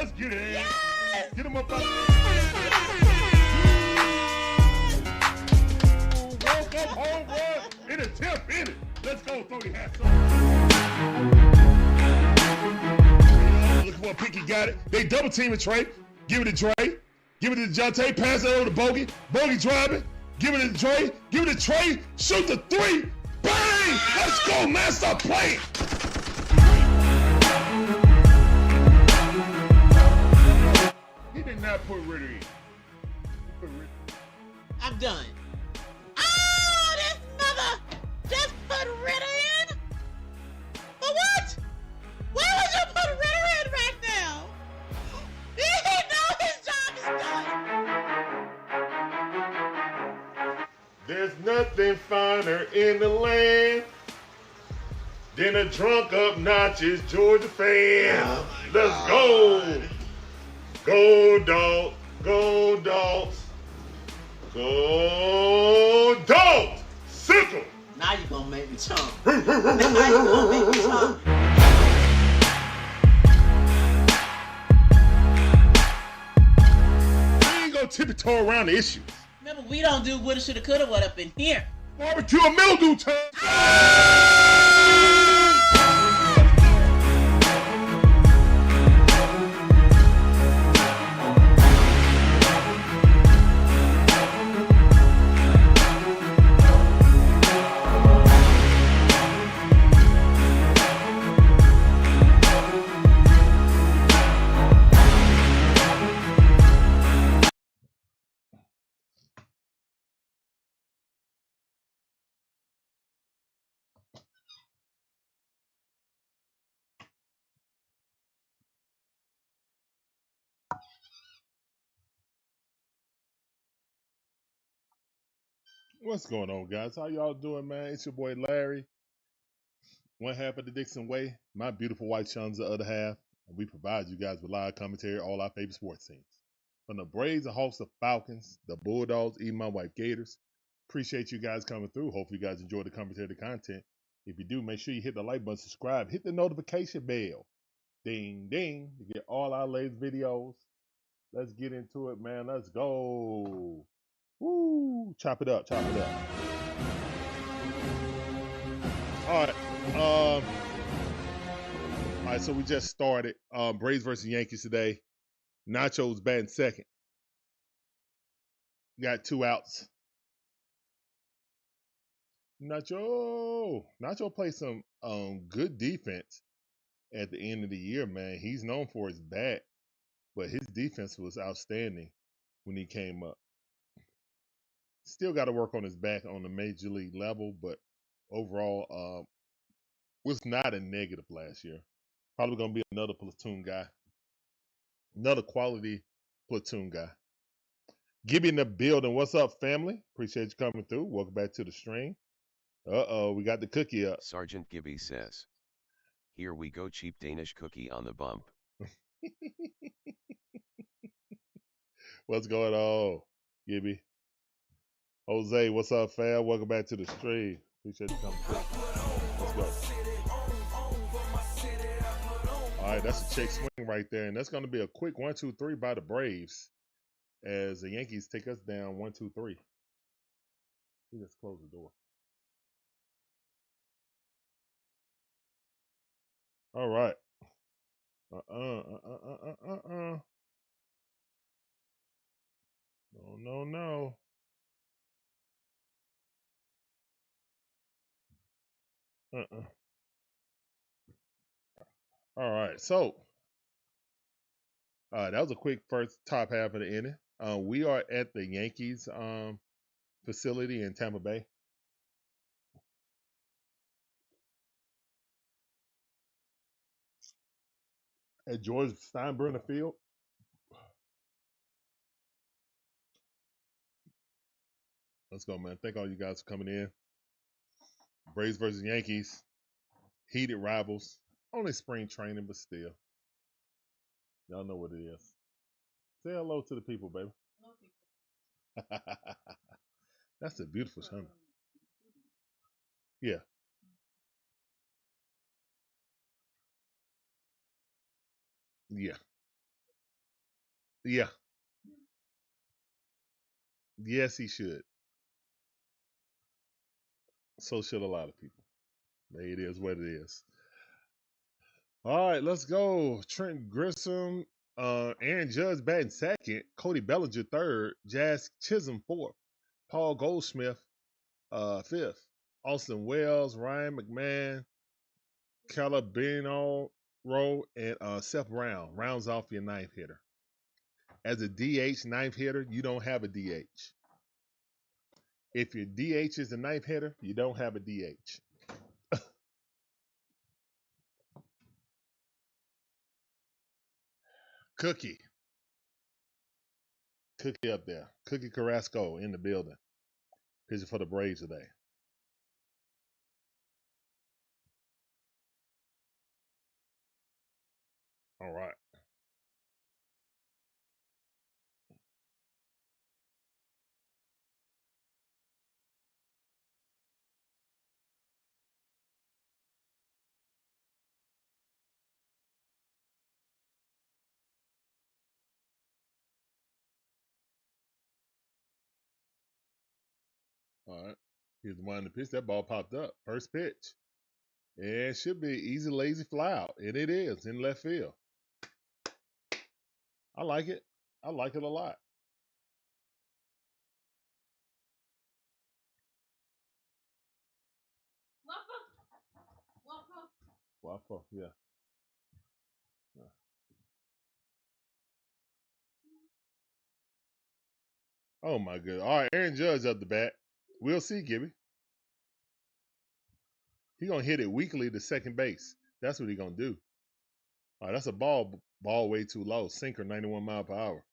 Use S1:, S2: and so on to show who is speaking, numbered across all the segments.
S1: Let's get it.
S2: Yes!
S1: Get him up out Woke up home run in a tip in it. Let's go, throw your hats on. Looking for a pick, he got it. They double teaming Trey. Give it to Trey. Give it to Jonte. Pass it over to Bogey. Bogey driving. Give it to Trey. Give it to Trey. Shoot the three. Bang! Let's go, man. Stop playing. He did not put Ritter in.
S2: I'm done. Oh, this mother just put Ritter in? For what? Why would you put Ritter in right now? He know his job is done.
S1: There's nothing finer in the land than a drunk obnoxious Georgia fan.
S2: Oh
S1: Let's go. Go Dogs. Go Dogs. Go Dogs. Sickle.
S2: Now you're gonna make me chump. Now you're gonna make me chump.
S1: We ain't gonna tiptoe around the issues.
S2: Remember, we don't do woulda, shoulda, coulda, what up in here.
S1: Barbecue and mildew time. What's going on, guys? How y'all doing, man? It's your boy Larry, one half of the DIXON Way. My beautiful wife Shun's the other half. And we provide you guys with live commentary on all our favorite sports teams. From the Braves and Hawks to Falcons, the Bulldogs, even my wife Gators. Appreciate you guys coming through. Hopefully you guys enjoy the commentary, the content. If you do, make sure you hit the like button, subscribe, hit the notification bell. Ding, ding, to get all our latest videos. Let's get into it, man. Let's go. Woo! Chop it up, chop it up. All right, so we just started. Braves versus Yankees today. Nacho's batting second. Got 2 outs. Nacho played some good defense at the end of the year, man. He's known for his bat, but his defense was outstanding when he came up. Still got to work on his back on the major league level, but overall, was not a negative last year. Probably going to be another platoon guy. Another quality platoon guy. Gibby in the building. What's up, family? Appreciate you coming through. Welcome back to the stream. Uh-oh, we got the cookie up.
S3: Sergeant Gibby says, "Here we go, cheap Danish cookie on the bump."
S1: What's going on, Gibby? Jose, what's up, fam? Welcome back to the stream. Appreciate you coming through. Let's go. All right, that's a check swing right there. And that's going to be a quick 1-2-3 by the Braves as the Yankees take us down 1-2-3. He just closed the door. All right. No. All right, so that was a quick first top half of the inning. We are at the Yankees facility in Tampa Bay. At George Steinbrenner Field. Let's go, man. Thank all you guys for coming in. Braves versus Yankees. Heated rivals. Only spring training, but still. Y'all know what it is. Say hello to the people, baby. Hello, people. That's a beautiful summer. Yeah. Yeah. Yeah. Yes, he should. So should a lot of people. It is what it is. All right, let's go. Trent Grissom, Aaron Judge batting second, Cody Bellinger third, Jazz Chisholm fourth, Paul Goldschmidt fifth, Austin Wells, Ryan McMahon, Calabino Rowe, and Seth Brown rounds off your ninth hitter. As a DH ninth hitter, you don't have a DH. If your DH is the ninth hitter, you don't have a DH. Cookie up there. Cookie Carrasco in the building. Pitching for the Braves today. All right. All right. Here's the one to pitch. That ball popped up. First pitch. And it should be easy, lazy fly out. And it is in left field. I like it. I like it a lot. Waffle, yeah. Oh my good. All right, Aaron Judge up the bat. We'll see, Gibby. He gonna hit it weakly to second base. That's what he gonna do. All right, that's a ball way too low. Sinker, 91 mile per hour.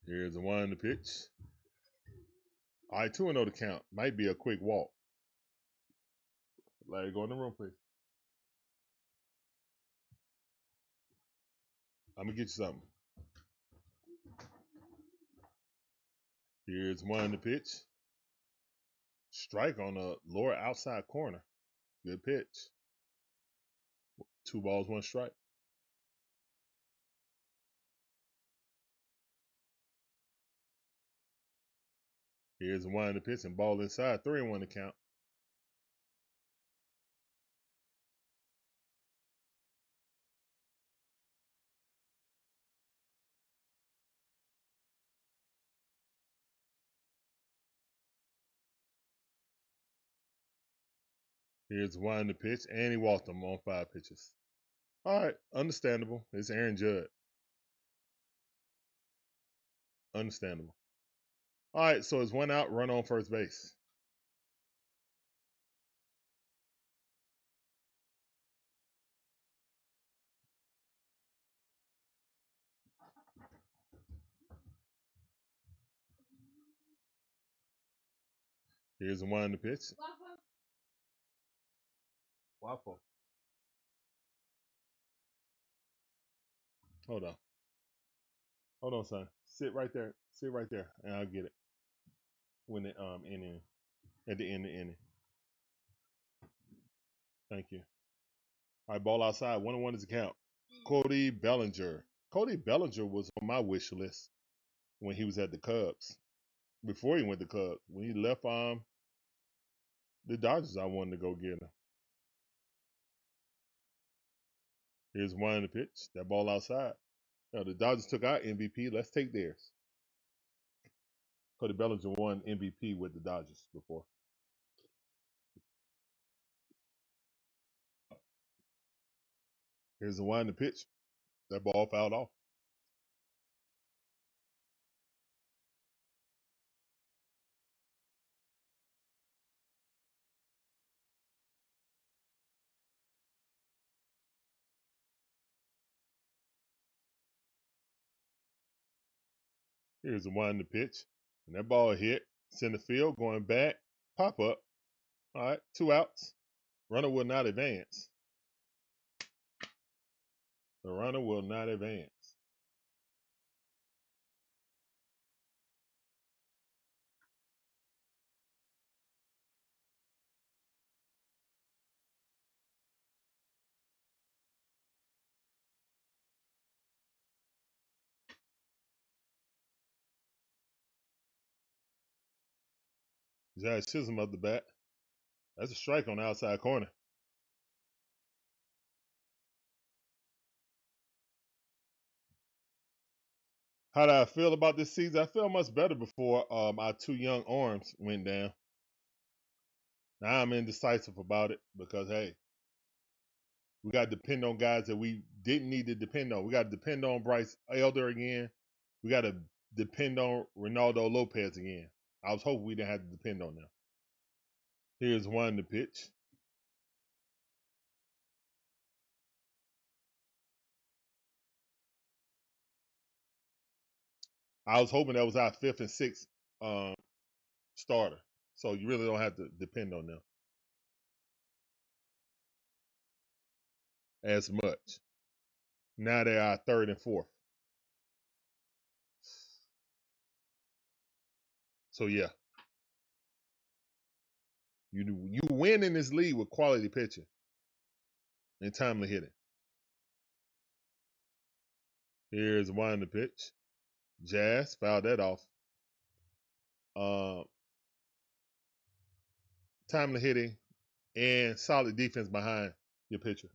S1: Here's the one to pitch. All right, 2-0 to count. Might be a quick walk. Larry, go in the room, please. I'm gonna get you something. Here's one to pitch. Strike on the lower outside corner. Good pitch. 2 balls, 1 strike. Here's one to pitch and ball inside. 3-1 to count. Here's one to pitch, and he walked him on 5 pitches. All right, understandable. It's Aaron Judge. Understandable. All right, so it's 1 out, run on first base. Here's the one to pitch. Waffle. Hold on. Hold on, son. Sit right there. Sit right there, and I'll get it. When it inning, at the end of the inning. Thank you. All right, ball outside. 1-1 is the count. Cody Bellinger. Cody Bellinger was on my wish list when he was at the Cubs. Before he went to Cubs. When he left the Dodgers, I wanted to go get him. Here's one in the pitch. That ball outside. Now, the Dodgers took our MVP. Let's take theirs. Cody Bellinger won MVP with the Dodgers before. Here's the one in the pitch. That ball fouled off. Here's the one in the pitch. And that ball hit. Center field going back. Pop up. All right, 2 outs. Runner will not advance. The runner will not advance. Josh Chisholm up the bat. That's a strike on the outside corner. How do I feel about this season? I feel much better before our two young arms went down. Now I'm indecisive about it because, hey, we got to depend on guys that we didn't need to depend on. We got to depend on Bryce Elder again. We got to depend on Ronaldo Lopez again. I was hoping we didn't have to depend on them. Here's one to pitch. I was hoping that was our fifth and sixth starter. So you really don't have to depend on them as much. Now they are third and fourth. So yeah. You win in this league with quality pitching and timely hitting. Here's one to pitch. Jazz fouled that off. Timely hitting and solid defense behind your pitcher.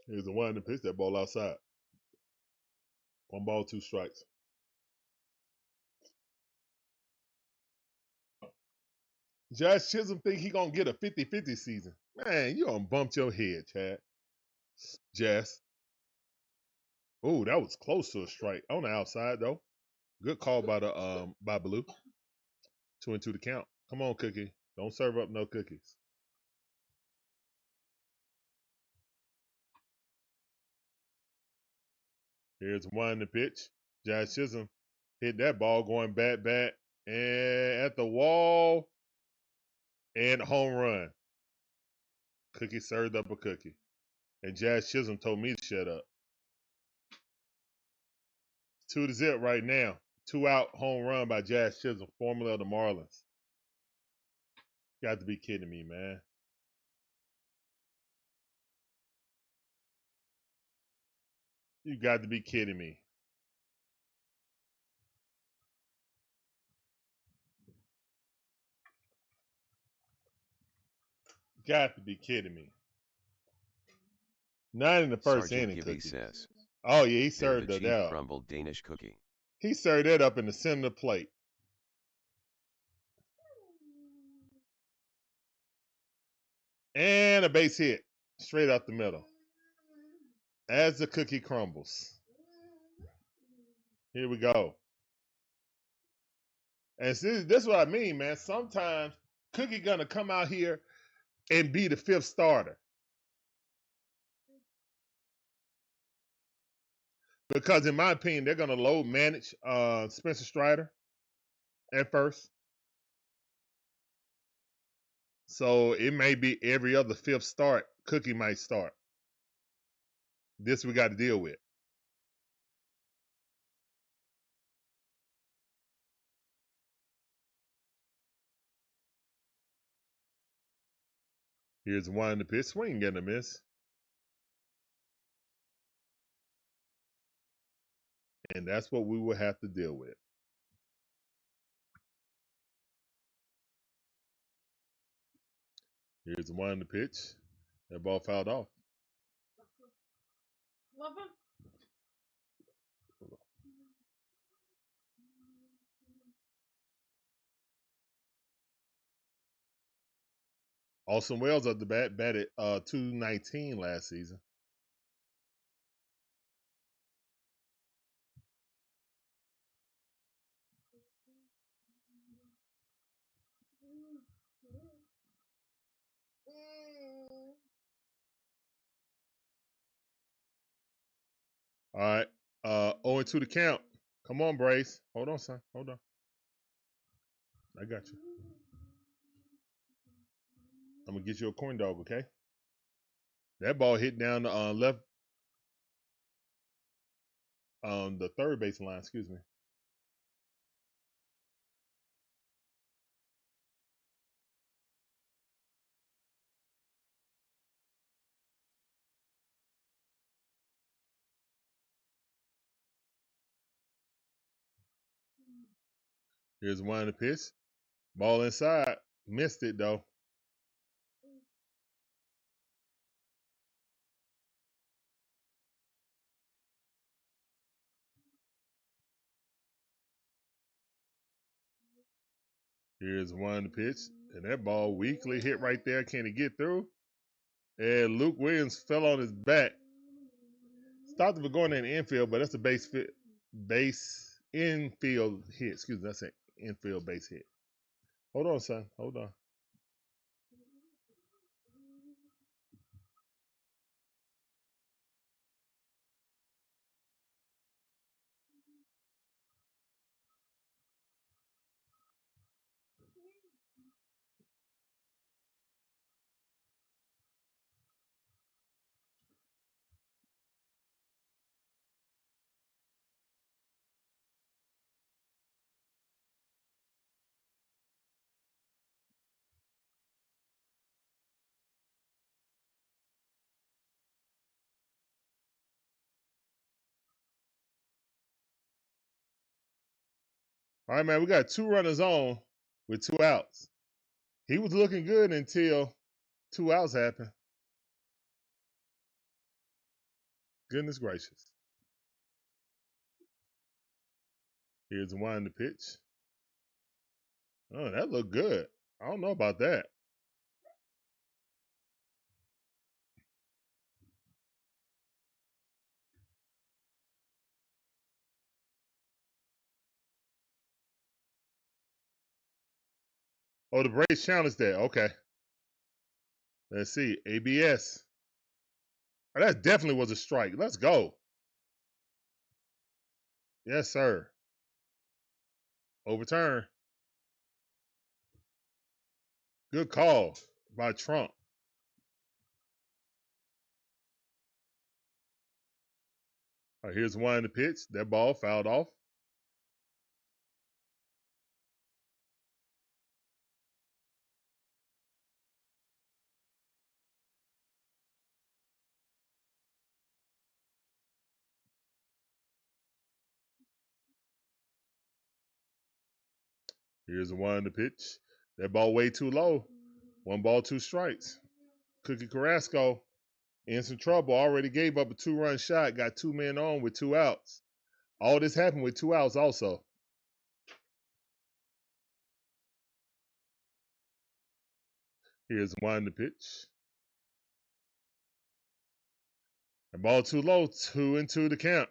S1: Here's the one to pitch. That ball outside. 1 ball, 2 strikes. Josh Chisholm think he gonna get a 50-50 season. Man, you gonna bump your head, Chad. Jazz. Oh, that was close to a strike. On the outside though. Good call by Blue. 2-2 to count. Come on, Cookie. Don't serve up no cookies. Here's one to pitch. Josh Chisholm hit that ball going bat and at the wall and home run. Cookie served up a cookie. And Josh Chisholm told me to shut up. 2-0 right now. 2 out home run by Josh Chisholm, formerly of the Marlins. Got to be kidding me, man. You got to be kidding me. Got to be kidding me. Not in the first
S3: Sergeant
S1: inning,
S3: Gibby
S1: Cookie.
S3: says.
S1: Oh, yeah, he
S3: They're
S1: served
S3: the
S1: that
S3: cheap
S1: out.
S3: crumbled Danish cookie.
S1: He served that up in the center of the plate. And a base hit. Straight out the middle. As the cookie crumbles. Here we go. And see, this is what I mean, man. Sometimes Cookie gonna come out here and be the 5th starter. Because in my opinion, they're gonna load manage Spencer Strider at first. So it may be every other 5th start, Cookie might start. This we got to deal with. Here's one to pitch. Swing and a miss. And that's what we will have to deal with. Here's one to pitch. That ball fouled off. Olson Wells at the bat, batted .219 last season. All right. 0-2 to count. Come on, Brace. Hold on, son. Hold on. I got you. I'm going to get you a corn dog, okay? That ball hit down the left, the third base line, excuse me. Here's one in the pitch. Ball inside. Missed it though. Here's one in the pitch. And that ball weakly hit right there. Can he get through? And Luke Williams fell on his back. Stopped him for going in the infield, but that's a base infield hit. Excuse me, that's an infield base hit. Hold on, son. Hold on. All right, man, we got 2 runners on with 2 outs. He was looking good until 2 outs happened. Goodness gracious. Here's one in the pitch. Oh, that looked good. I don't know about that. Oh, the Braves challenged that. Okay. Let's see. ABS. Oh, that definitely was a strike. Let's go. Yes, sir. Overturn. Good call by Trump. All right, here's one in the pitch. That ball fouled off. Here's one in the pitch. That ball way too low. 1 ball, 2 strikes. Cookie Carrasco in some trouble. Already gave up a 2-run shot. Got 2 men on with 2 outs. All this happened with 2 outs also. Here's one in the pitch. The ball too low. 2-2 the count.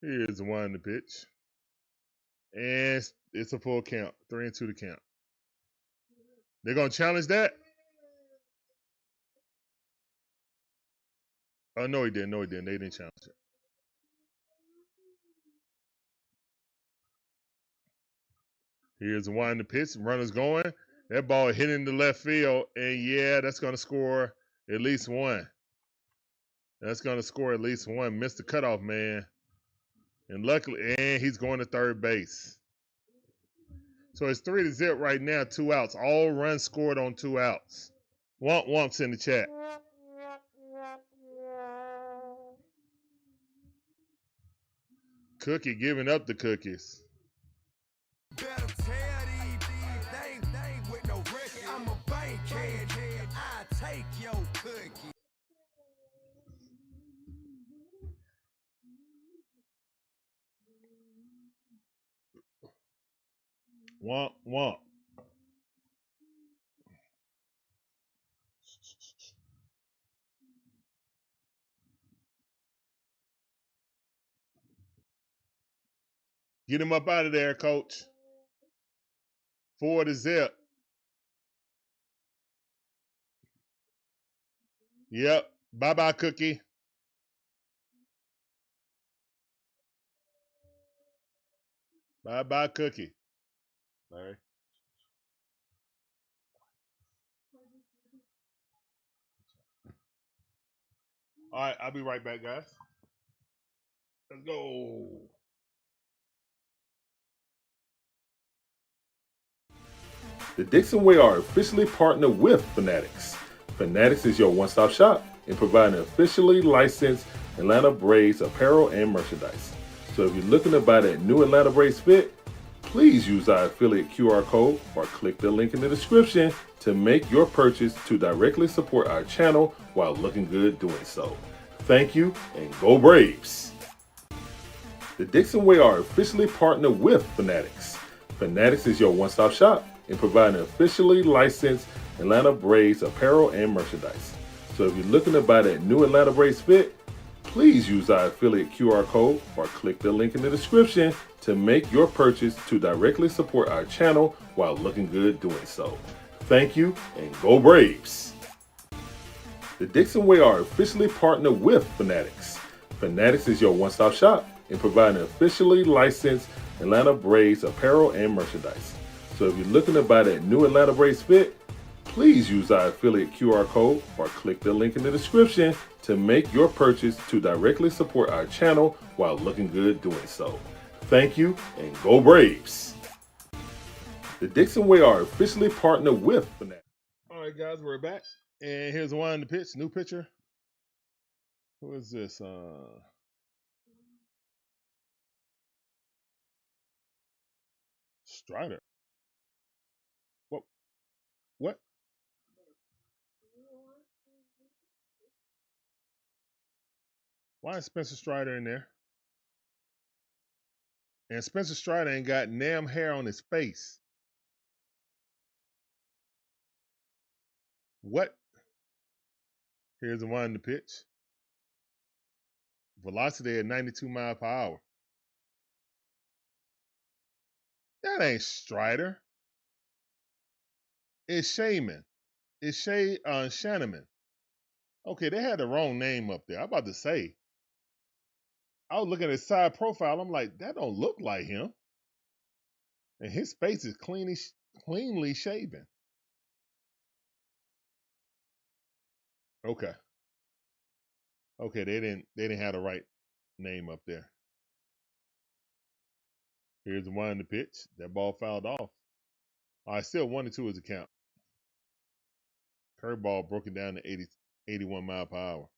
S1: Here's one in the pitch. And it's a full count. 3-2 the count. They're going to challenge that? Oh, no, he didn't. No, he didn't. They didn't challenge it. Here's one in the pitch. Runner's going. That ball hit in the left field. And, yeah, that's going to score at least 1. That's going to score at least 1. Missed the cutoff, man. And luckily, and he's going to third base. So it's 3-0 right now, 2 outs. All runs scored on 2 outs. Womps in the chat. Cookie giving up the cookies. Better tell these they ain't with no record. I'm a bankhead. I take your cookie. Womp. Get him up out of there, coach. 4-0. Yep. Bye-bye, Cookie. Bye-bye, Cookie. Larry. All right, I'll be right back, guys. Let's go.
S4: The DIXON Way are officially partnered with Fanatics. Fanatics is your one-stop shop in providing officially licensed Atlanta Braves apparel and merchandise. So if you're looking to buy that new Atlanta Braves fit, please use our affiliate QR code or click the link in the description to make your purchase to directly support our channel while looking good doing so. Thank you and go Braves! The DIXON Way are officially partnered with Fanatics. Fanatics is your one-stop shop in providing officially licensed Atlanta Braves apparel and merchandise. So if you're looking to buy that new Atlanta Braves fit, please use our affiliate QR code or click the link in the description to make your purchase to directly support our channel while looking good doing so. Thank you and go Braves! The DIXON Way are officially partnered with Fanatics. Fanatics is your one-stop shop in providing officially licensed Atlanta Braves apparel and merchandise. So if you're looking to buy that new Atlanta Braves fit, please use our affiliate QR code or click the link in the description to make your purchase to directly support our channel while looking good doing so. Thank you and go Braves! The DIXON Way are officially partnered with Fanatics.
S1: All right, guys, we're back. And here's one in the pitch, new pitcher. Who is this? Strider. What? What? Why is Spencer Strider in there? And Spencer Strider ain't got damn hair on his face. What? Here's the one in the pitch. Velocity at 92 miles per hour. That ain't Strider. It's Shaman. It's Shanneman. Okay, they had the wrong name up there. I'm about to say. I was looking at his side profile. I'm like, that don't look like him. And his face is cleanly shaven. Okay. Okay, they didn't have the right name up there. Here's the one in the pitch. That ball fouled off. All right, still 1-2 is the count. Curveball broken down to 81 mile per hour.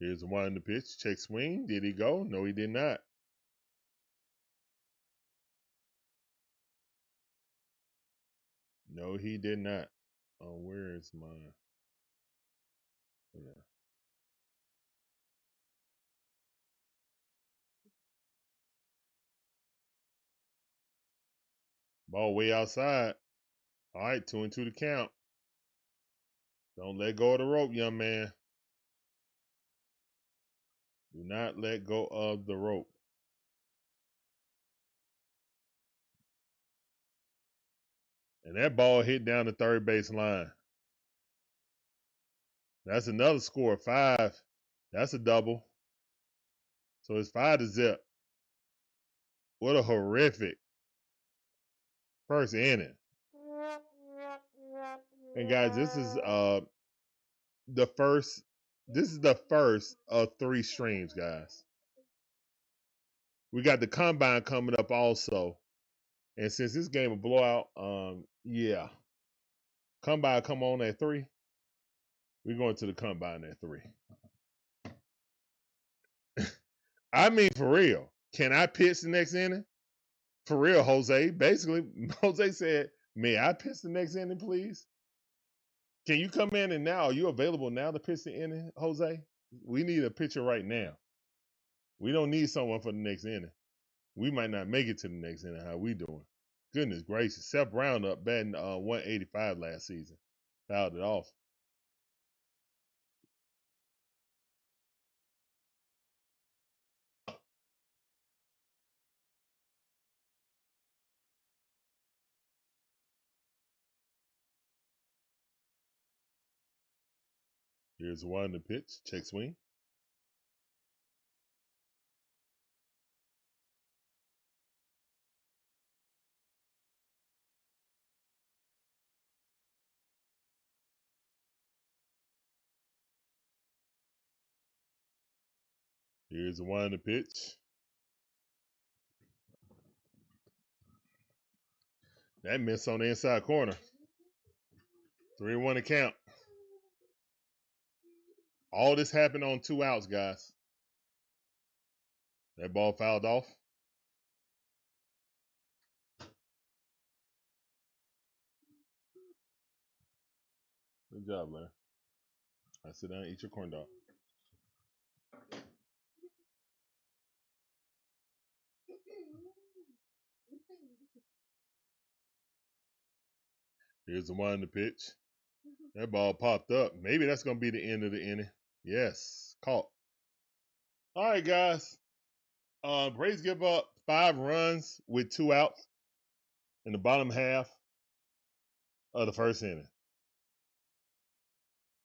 S1: Here's the one in the pitch. Check swing. Did he go? No, he did not. No, he did not. Oh, where is my... Yeah. Ball way outside. All right, 2-2 to count. Don't let go of the rope, young man. Do not let go of the rope. And that ball hit down the third base line. That's another score, 5. That's a double. So it's 5-0. What a horrific first inning. And guys, this is the first. This is the first of 3 streams, guys. We got the combine coming up also, and since this game a blowout, yeah, combine come on at 3. We're going to the combine at 3. I mean, for real, can I pitch the next inning? For real, Jose. Basically, Jose said, "May I pitch the next inning, please?" Can you come in and now? Are you available now to pitch the inning, Jose? We need a pitcher right now. We don't need someone for the next inning. We might not make it to the next inning. How we doing? Goodness gracious. Seth Brown up batting 185 last season. Fouled it off. Here's one to pitch. Check swing. Here's the one to pitch. That miss on the inside corner. 3-1 to count. All this happened on 2 outs, guys. That ball fouled off. Good job, man. I sit down and eat your corn dog. Here's the one to pitch. That ball popped up. Maybe that's going to be the end of the inning. Yes, caught. All right, guys. Braves give up 5 runs with 2 outs in the bottom half of the first inning.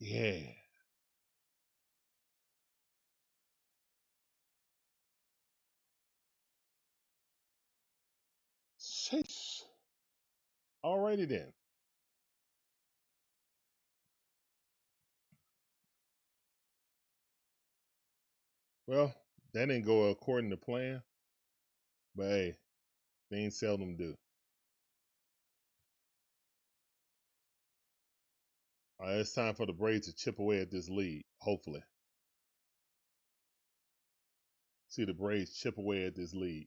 S1: Yeah. Sheesh. Alrighty then. Well, that didn't go according to plan, but hey, things seldom do. All right, it's time for the Braves to chip away at this lead, hopefully. See the Braves chip away at this lead.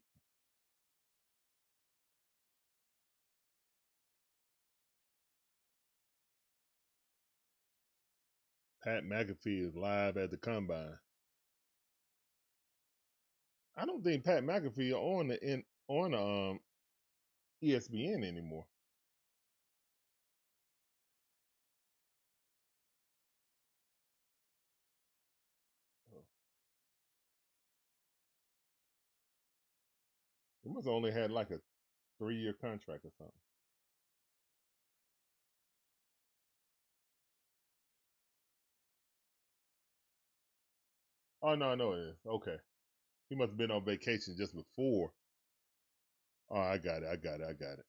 S1: Pat McAfee is live at the combine. I don't think Pat McAfee on the ESPN anymore. He must have only had like a 3-year contract or something. Oh, no, I know it is. Okay. He must have been on vacation just before. Oh, I got it.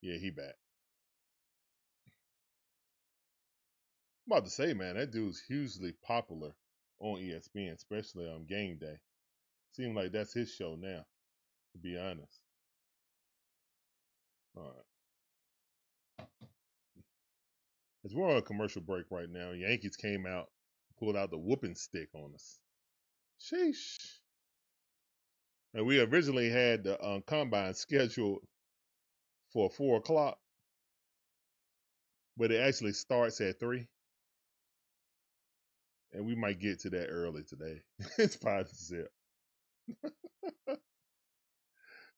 S1: Yeah, he back. I'm about to say, man, that dude's hugely popular on ESPN, especially on game day. Seems like that's his show now, to be honest. All right. As we're on a commercial break right now, Yankees came out, pulled out the whooping stick on us. Sheesh. And we originally had the combine scheduled for 4 o'clock, but it actually starts at 3. And we might get to that early today. It's 5 to zip.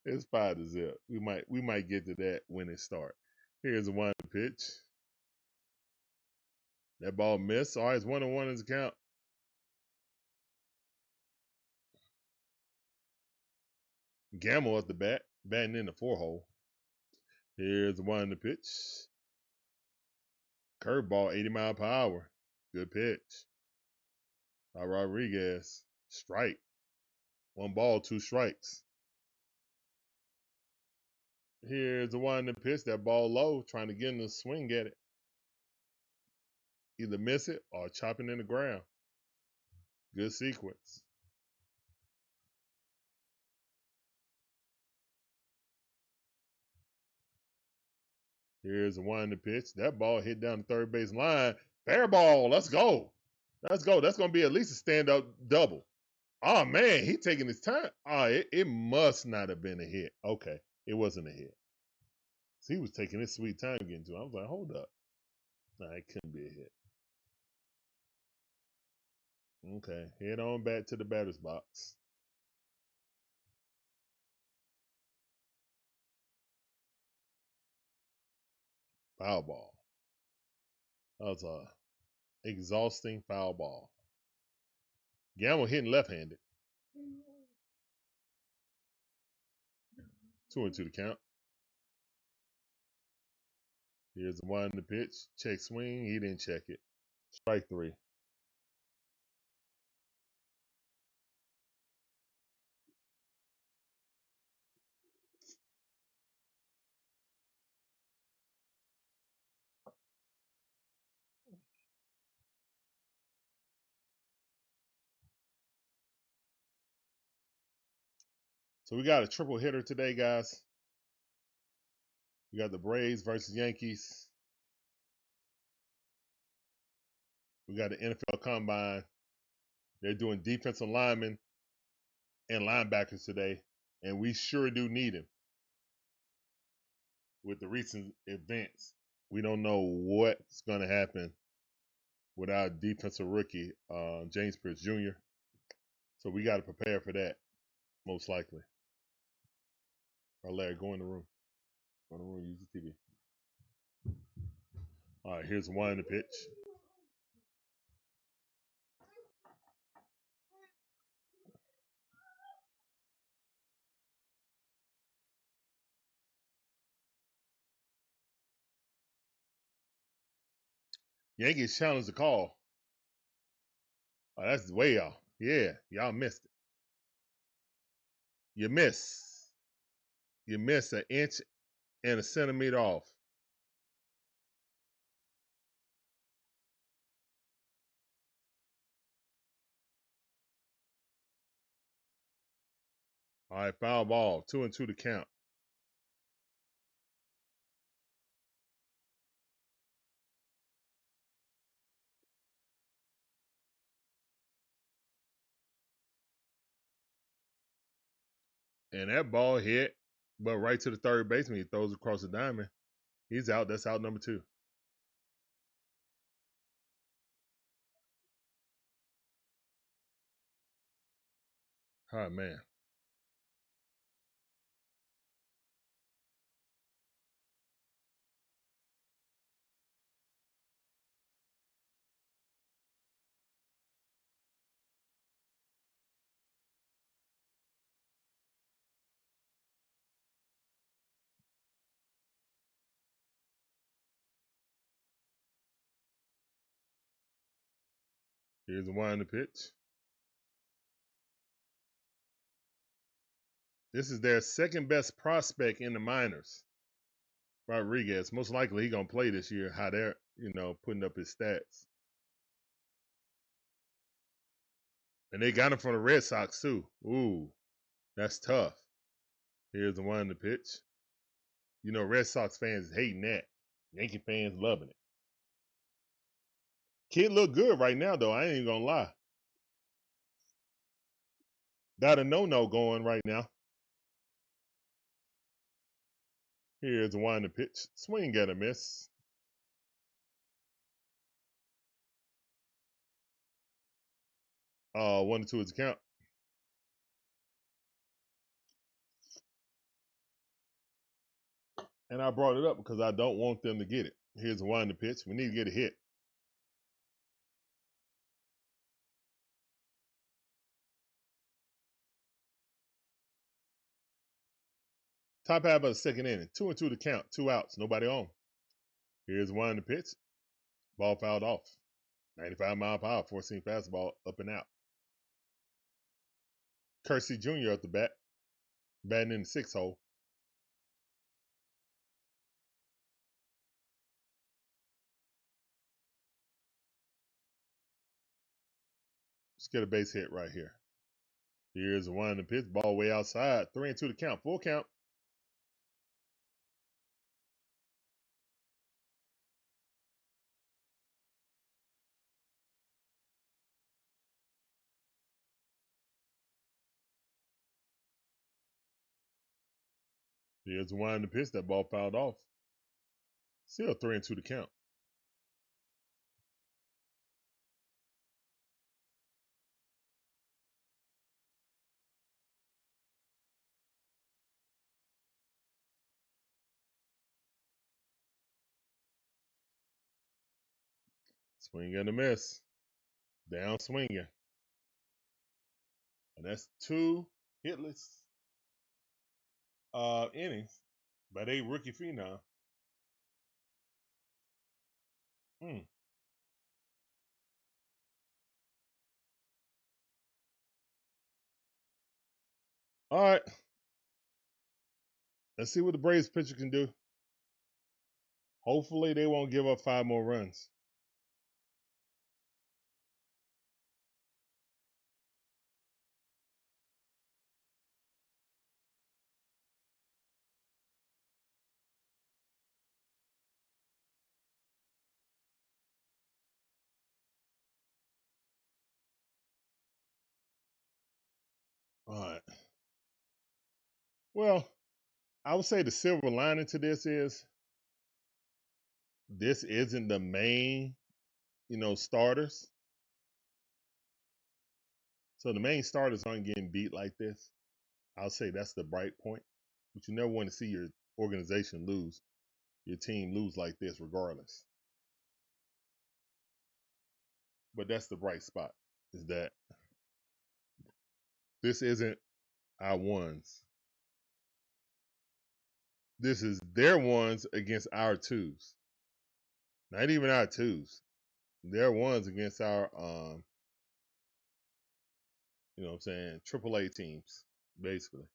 S1: It's 5 to zip. We might get to that when it starts. Here's the one pitch. That ball missed. All right, it's 1-1 is the count. Gamble at the bat, batting in the 4-hole. Here's the one pitch. Curveball, 80 mile per hour. Good pitch. By Rodriguez. Strike. 1 ball, 2 strikes. Here's the one that pitch. That ball low, trying to get him to swing at it. Either miss it or chop it in the ground. Good sequence. Here's the one to pitch. That ball hit down the third base line. Fair ball. Let's go. Let's go. That's going to be at least a stand-up double. Oh, man, he taking his time. Oh, it must not have been a hit. Okay, it wasn't a hit. So he was taking his sweet time getting to it. I was like, hold up. Nah, it couldn't be a hit. Okay, head on back to the batter's box. Foul ball. That was a exhausting foul ball. Gamble hitting left-handed. 2-2 to count. Here's the one to pitch. Check swing. He didn't check it. Strike 3. So we got a triple hitter today, guys. We got the Braves versus Yankees. We got the NFL Combine. They're doing defensive linemen and linebackers today, and we sure do need him. With the recent events, we don't know what's going to happen with our defensive rookie, James Pierce Jr. So we got to prepare for that, most likely. All right, Larry, go in the room. Go in the room, use the TV. All right, here's one in the pitch. Yankees challenge the call. Oh, that's way off. Yeah, y'all missed it. You miss. You miss an inch and a centimeter off. All right, foul ball. 2-2 to count. And that ball hit, but right to the third baseman. He throws across the diamond. He's out. That's out number 2. Oh, man. Here's the one in the pitch. This is their second best prospect in the minors. Rodriguez. Most likely he's going to play this year, how they're, putting up his stats. And they got him from the Red Sox, too. Ooh, that's tough. Here's the one in the pitch. Red Sox fans hating that. Yankee fans loving it. Kid look good right now, though. I ain't even going to lie. Got a no-no going right now. Here's the one in the pitch. Swing and a miss. Oh, 1-2 is the count. And I brought it up because I don't want them to get it. Here's the one in the pitch. We need to get a hit. Top half of the second inning. 2-2 to count. 2 outs. Nobody on. Here's one in the pitch. Ball fouled off. 95 mile per hour. 4-seam fastball up and out. Kersey Jr. at the bat. Batting in the 6 hole. Let's get a base hit right here. Here's the one in the pitch. Ball way outside. 3-2 to count. Full count. Here's the one in the pitch. That ball fouled off. Still 3-2 to count. Swing and a miss. Down swinging. And that's 2 hitless innings by a rookie phenom. All right. Let's see what the Braves pitcher can do. Hopefully they won't give up 5 more runs. All right. Well, I would say the silver lining to this is this isn't the main, starters. So the main starters aren't getting beat like this. I'll say that's the bright point. But you never want to see your organization lose, your team lose like this regardless. But that's the bright spot, is that this isn't our ones. This is their ones against our twos. Not even our twos. Their ones against our you know what I'm saying, AAA teams, basically.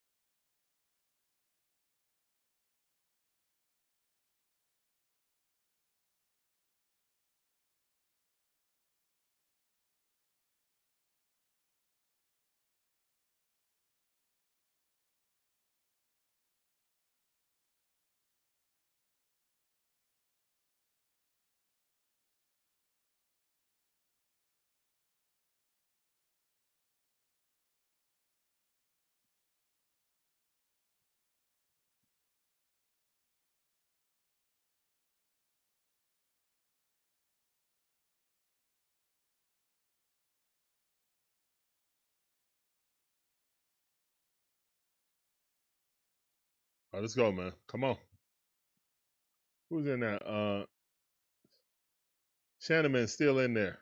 S1: All right, let's go, man. Come on. Who's in there? Shanneman's still in there.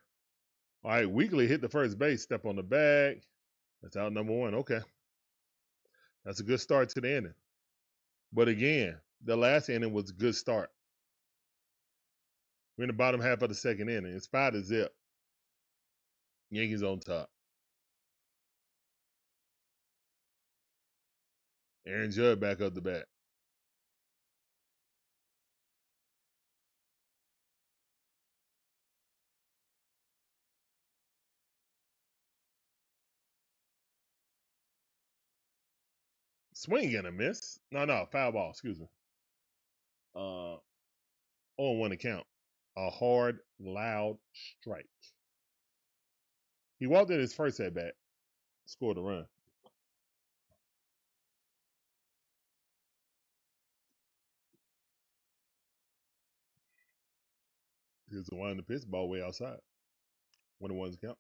S1: All right, Weekly hit the first base, step on the bag. That's out number one. Okay. That's a good start to the inning. But again, the last inning was a good start. We're in the bottom half of the second inning. It's 5-0. Yankees on top. Aaron Judge back up the bat. Swing and a miss. No, foul ball, excuse me. 0-1 to count. A hard, loud strike. He walked in his first at bat, scored a run. Here's the one in the pitch, ball way outside. 1-1 to count.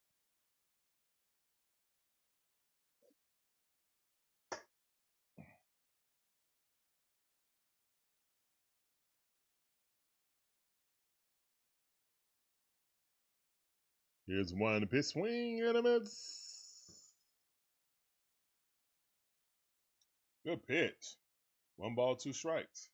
S1: Here's one in the pitch, swing and a miss. Good pitch. 1 ball, 2 strikes.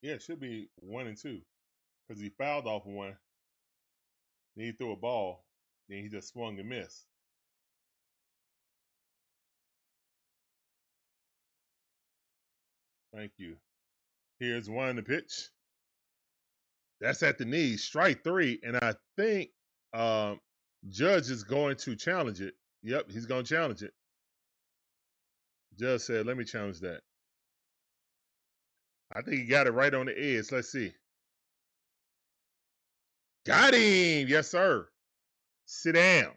S1: Yeah, it should be 1 and 2 because he fouled off one. Then he threw a ball. Then he just swung and missed. Thank you. Here's one in the pitch. That's at the knees, strike 3. And I think Judge is going to challenge it. Yep, he's going to challenge it. Judge said, let me challenge that. I think he got it right on the edge. Let's see. Got him. Yes, sir. Sit down.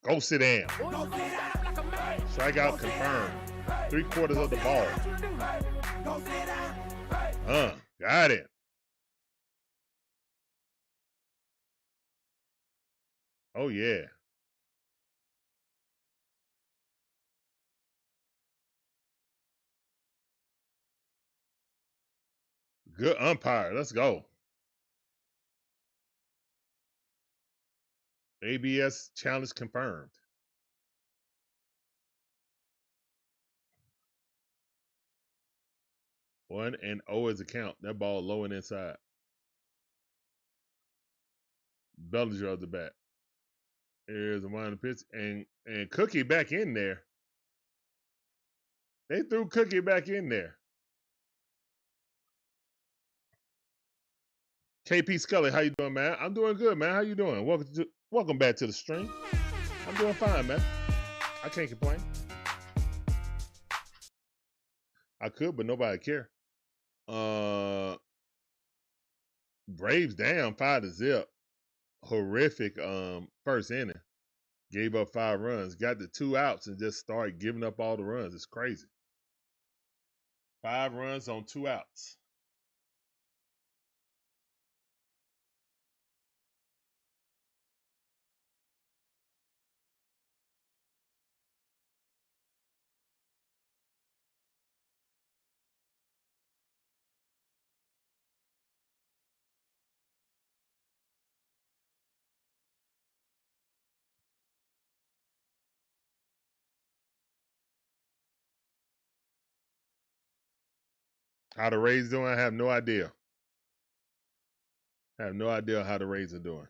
S1: Go sit down. Strikeout confirmed. 3/4 of the ball. Got it. Oh, yeah. Good umpire. Let's go. ABS challenge confirmed. One and 0 is a count. That ball low and inside. Bellinger of the bat. Here's a one in the pitch. And Cookie back in there. They threw Cookie back in there. KP Scully, how you doing, man? I'm doing good, man. How you doing? Welcome back to the stream. I'm doing fine, man. I can't complain. I could, but nobody care. Braves down 5-0. horrific first inning. Gave up 5 runs, got the 2 outs, and just started giving up all the runs. It's crazy. 5 runs on 2 outs. How the Rays doing? I have no idea. I have no idea how the Rays are doing.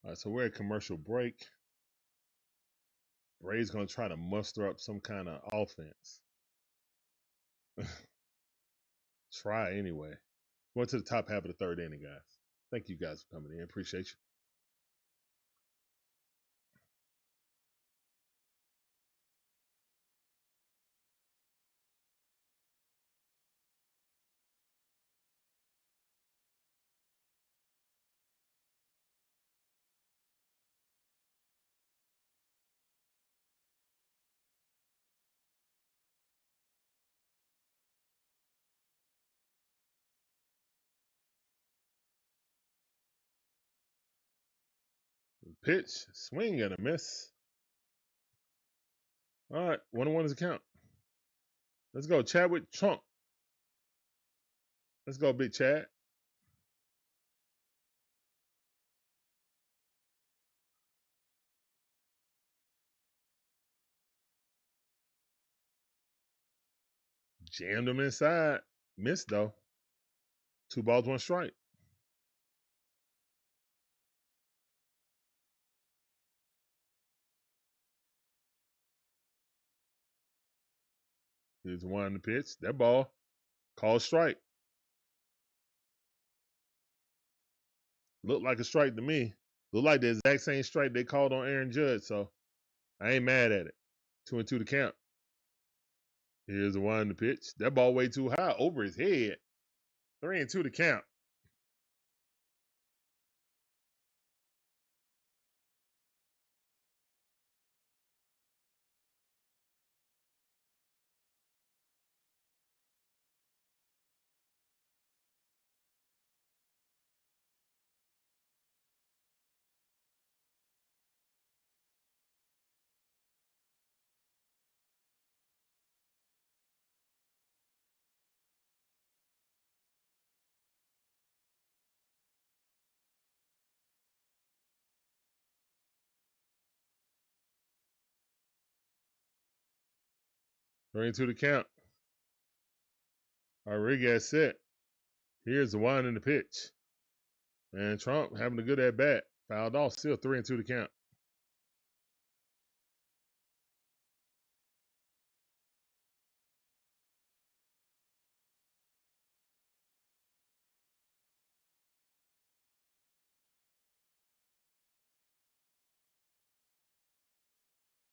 S1: All right, so we're at commercial break. Rays gonna try to muster up some kind of offense. Try anyway. Going to the top half of the third inning, guys. Thank you guys for coming in. Appreciate you. Pitch, swing and a miss. All right, 1-1 is the count. Let's go, Chadwick Trump. Let's go, Big Chad. Jammed him inside. Missed, though. 2 balls, 1 strike. Here's one on the pitch. That ball, called strike. Looked like a strike to me. Looked like the exact same strike they called on Aaron Judge, so I ain't mad at it. 2-2 to count. Here's the one on the pitch. That ball way too high, over his head. 3-2 to count. Three and 2 to count. Rodriguez set. Here's the one in the pitch. And Trump having a good at bat. Fouled off. Still 3-2 to count.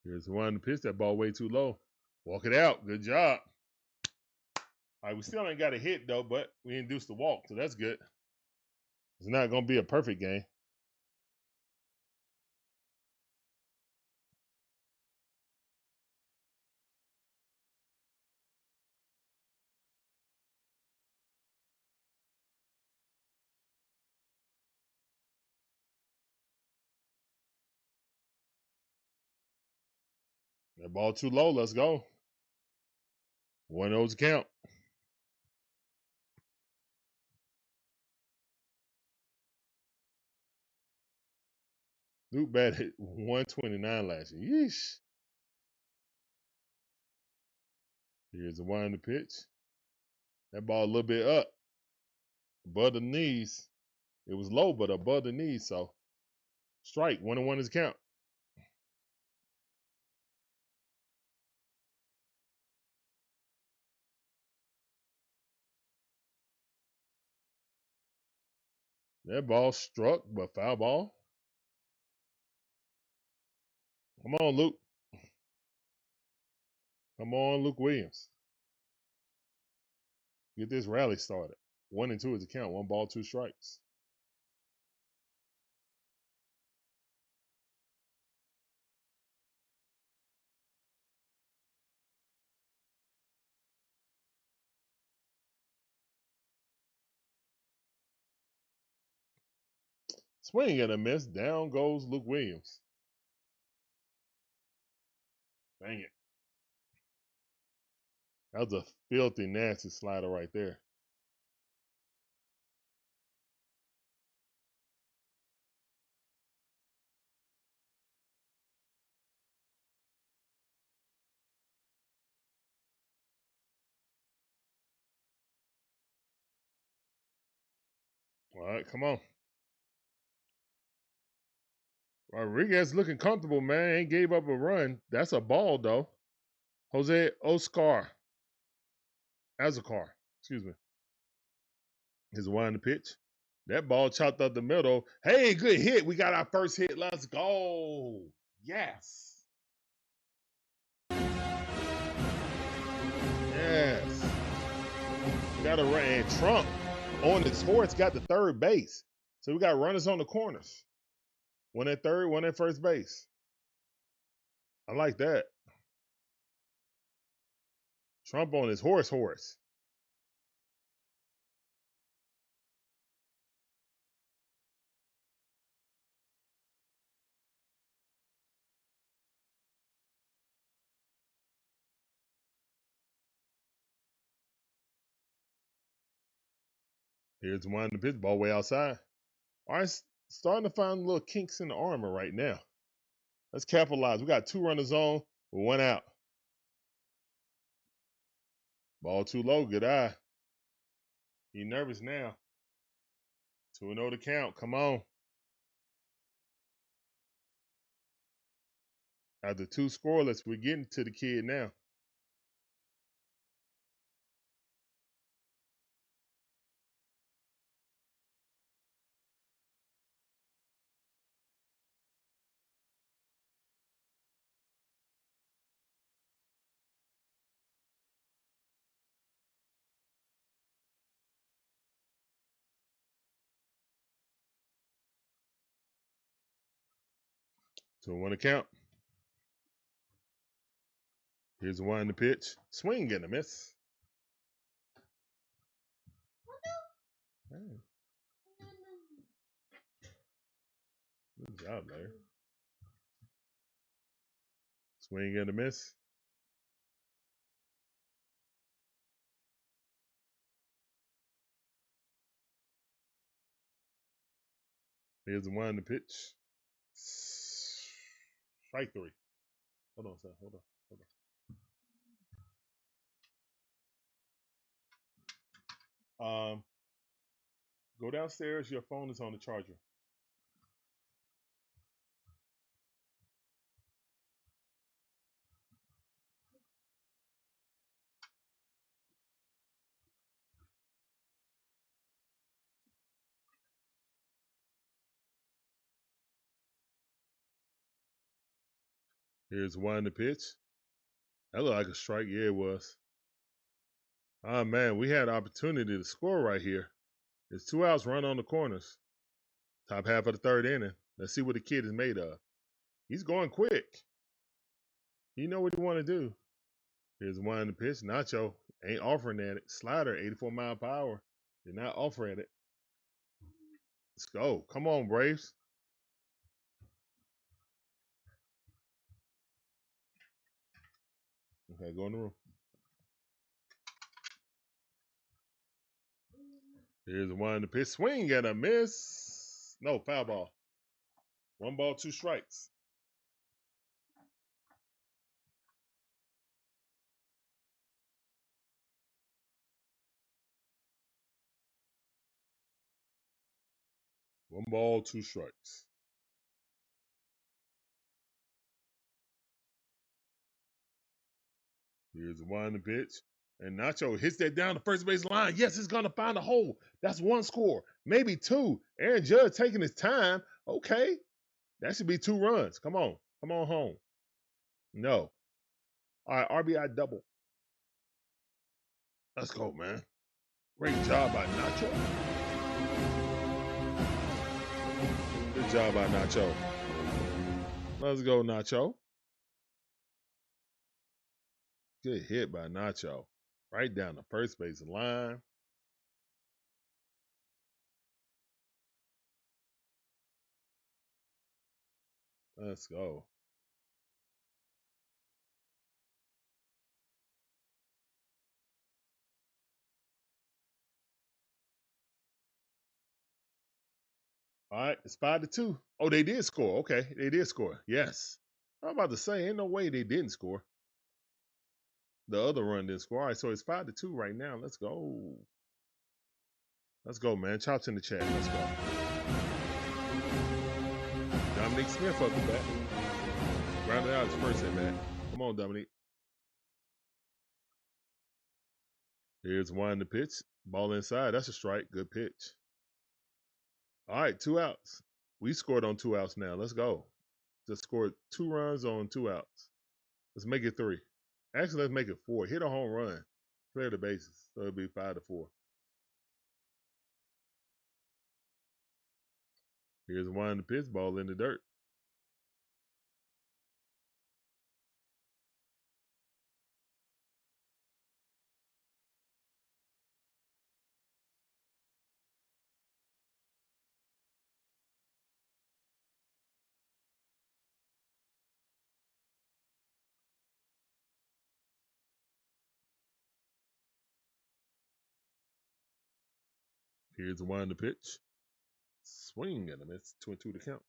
S1: Here's the one in the pitch. That ball way too low. Walk it out. Good job. All right, we still ain't got a hit, though, but we induced the walk, so that's good. It's not going to be a perfect game. That ball too low. Let's go. 1-0 to count. Luke batted 129 last year. Yeesh. Here's the one in the pitch. That ball a little bit up. above the knees. It was low, but above the knees. So strike. 1-1 is count. That ball struck, but foul ball. Come on, Luke. Come on, Luke Williams. Get this rally started. 1-2 is the count. 1 ball, 2 strikes. Swing and a miss. Down goes Luke Williams. Dang it. That was a filthy, nasty slider right there. All right, come on. Rodriguez looking comfortable, man. Ain't gave up a run. That's a ball, though. Jose Oscar. Azakar. Excuse me. His wind the pitch. That ball chopped up the middle. Hey, good hit. We got our first hit. Let's go. Yes. Yes. We got a run. And Trump on his horse got the third base. So we got runners on the corners. One at third, one at first base. I like that. Trump on his horse. Here's one the pitch, ball way outside. All right, starting to find little kinks in the armor right now. Let's capitalize. We got 2 runners on with 1 out. Ball too low, good eye. He nervous now. 2-0 to count. Come on. After 2 scoreless, we're getting to the kid now. So 1 to count. Here's the 1 in the pitch. Swing and a miss. Hey. Good job, Larry. Swing and a miss. Here's the 1 in the pitch. Strike 3. Hold on, sir. Hold on. Go downstairs. Your phone is on the charger. Here's 1 in the pitch. That looked like a strike. Yeah, it was. Oh, man, we had an opportunity to score right here. There's 2 outs, run on the corners. Top half of the 3rd inning. Let's see what the kid is made of. He's going quick. You know what he want to do. Here's 1 in the pitch. Nacho ain't offering at it. Slider, 84 mile per hour. Did not offer at it. Let's go. Come on, Braves. Okay, go in the room. Here's 1 in the pitch. Swing and a miss. No, foul ball. 1 ball, 2 strikes. 1 ball, 2 strikes. Here's the 1 pitch. And Nacho hits that down the first base line. Yes, it's going to find a hole. That's 1 score, maybe 2. Aaron Judge taking his time. Okay. That should be 2 runs. Come on. Come on home. No. All right, RBI double. Let's go, man. Great job by Nacho. Good job by Nacho. Let's go, Nacho. Good hit by Nacho. Right down the first base line. Let's go. All right, it's 5-2. Oh, they did score. Okay, they did score. Yes. I'm about to say, ain't no way they didn't score. The other run didn't score. All right, so it's 5-2 right now. Let's go. Let's go, man. Chops in the chat. Let's go. Dominique Smith up the bat. Grounded out his first at bat. Come on, Dominique. Here's 1 to pitch. Ball inside. That's a strike. Good pitch. All right, 2 outs. We scored on 2 outs now. Let's go. Just scored 2 runs on 2 outs. Let's make it 3. Actually, let's make it 4. Hit a home run. Clear the bases. So it'll be 5-4. Here's 1 to pitch. Ball in the dirt. Here's 1 to pitch. Swing and a miss. 2-2 to count.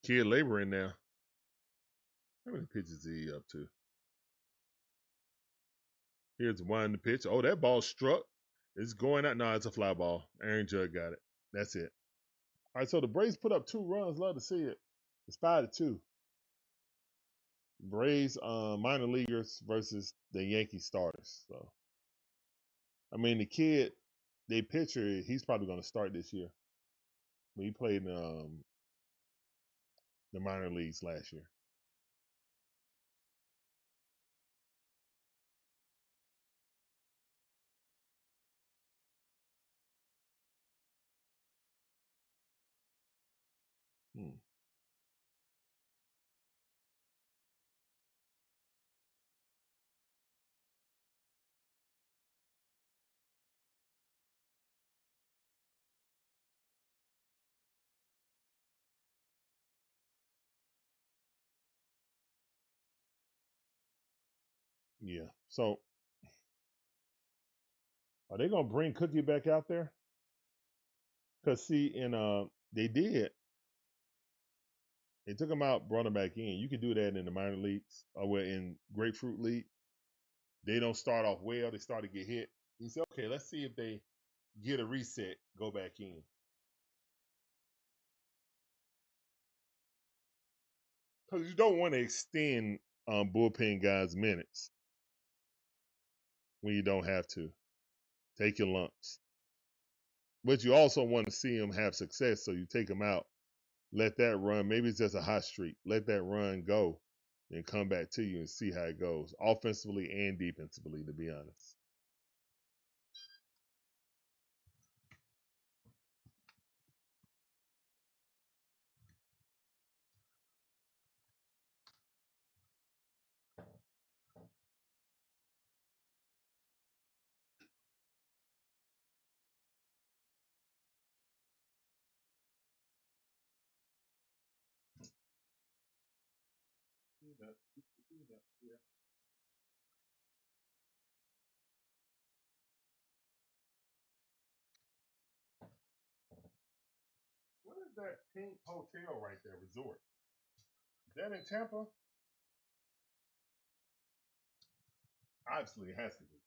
S1: Kid laboring now. How many pitches is he up to? Here's 1 to pitch. Oh, that ball struck. It's going out. No, it's a fly ball. Aaron Judge got it. That's it. All right, so the Braves put up 2 runs. Love to see it. It's 5-2. Braves minor leaguers versus the Yankee starters. So, I mean, the kid, they pitcher, he's probably going to start this year. But he played in the minor leagues last year. Yeah. So, are they going to bring Cookie back out there? Because, see, they did. They took him out, brought him back in. You can do that in the minor leagues or in Grapefruit League. They don't start off well. They start to get hit. He said, okay, let's see if they get a reset, go back in. Because you don't want to extend bullpen guys' minutes when you don't have to. Take your lumps. But you also want to see them have success, so you take them out. Let that run. Maybe it's just a hot streak. Let that run go and come back to you and see how it goes, offensively and defensively, to be honest. is that pink hotel right there, resort? Is that in Tampa? Obviously, it has to be.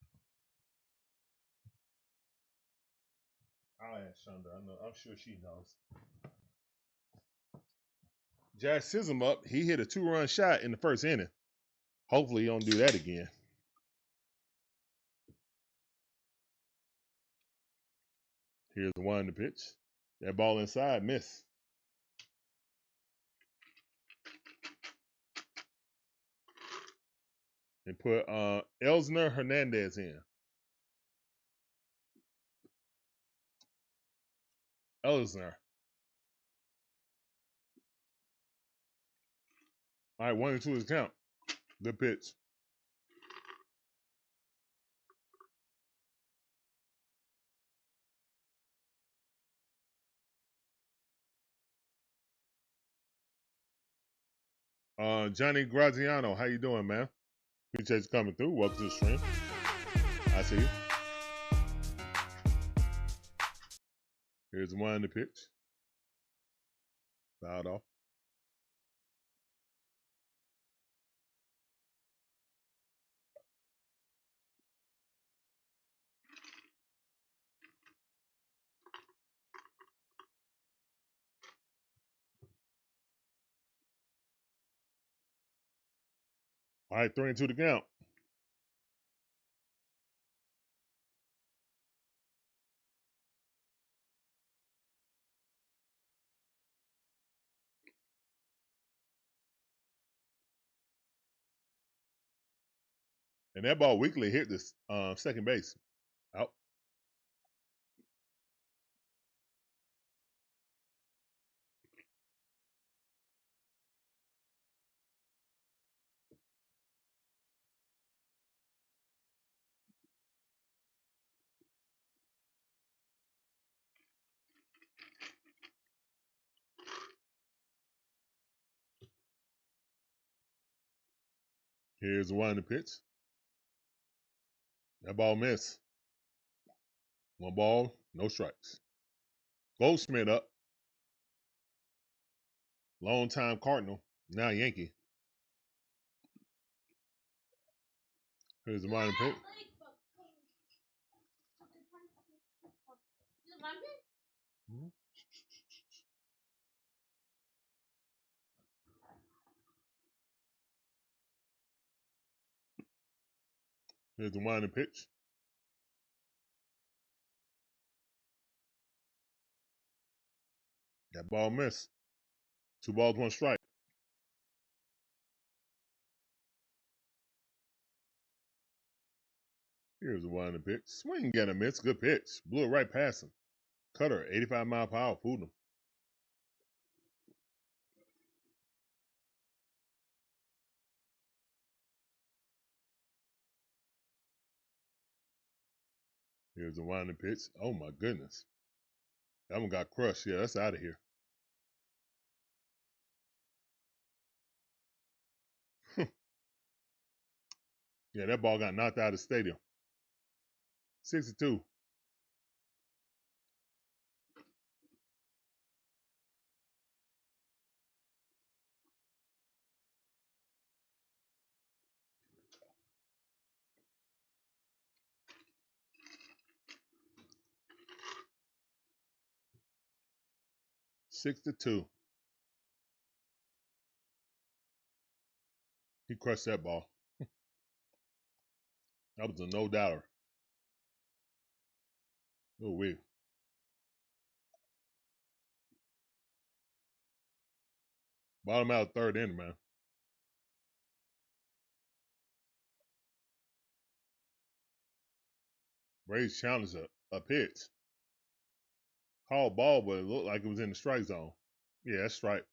S1: I'll ask Shonda. I'm sure she knows. Jazz Sism up. He hit a 2-run shot in the first inning. Hopefully, he don't do that again. Here's the one in the pitch. That ball inside, miss. And put Elsner Hernandez in. Elsner. All right, 1-2 is count. Good pitch. Johnny Graziano, how you doing, man? Appreciate you coming through. Welcome to the stream. I see you. Here's the one in the pitch. Fouled off. All right, 3-2 to count. And that ball weakly hit this second base. Out. Here's the one in the pitch. That ball missed. 1 ball, no strikes. Goldsmith up. Long time Cardinal, now Yankee. Here's the one in the pitch. Mm-hmm. Here's the one in the pitch. That ball missed. 2 balls, 1 strike. Here's the one in the pitch. Swing and a miss. Good pitch. Blew it right past him. Cutter, 85 mile per hour. Fooled him. Here's the one in the pitch. Oh my goodness. That one got crushed. Yeah, that's out of here. Yeah, that ball got knocked out of the stadium. 62. Six-2. He crushed that ball. That was a no-doubter. Oh, weird. Bottom out of third inning, man. Braves challenged a pitch. Called ball, but it looked like it was in the strike zone. Yeah, that's strike.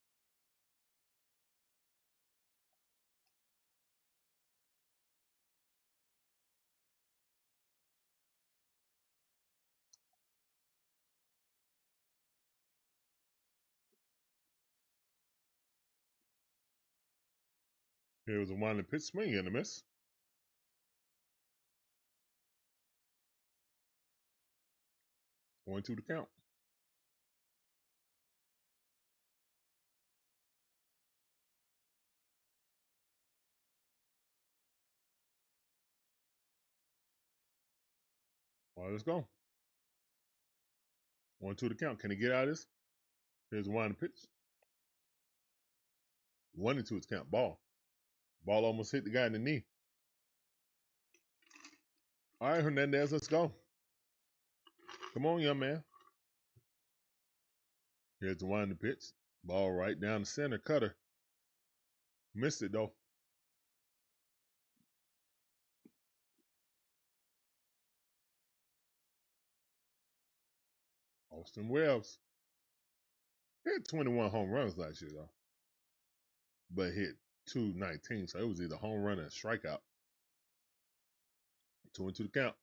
S1: Here was a winding pitch, swing and a miss. Going to the count. All right, let's go. 1-2 to count. Can he get out of this? Here's one to pitch. 1-2 is count. Ball. Ball almost hit the guy in the knee. All right, Hernandez, let's go. Come on, young man. Here's the one to pitch. Ball right down the center. Cutter. Missed it, though. Austin Wells. He had 21 home runs last year, though. But hit 219, so it was either home run or strikeout. 2-2 to count.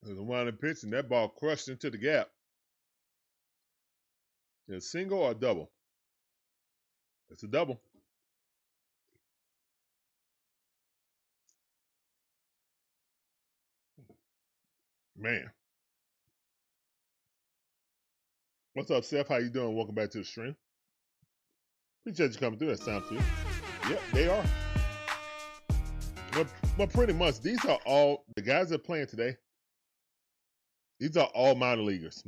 S1: There's a one to pitch, and that ball crushed into the gap. Is it a single or a double? It's a double. Man. What's up, Seth? How you doing? Welcome back to the stream. Appreciate you coming through. That sounds good. Yep, they are. But pretty much, these are all the guys that are playing today. These are all minor leaguers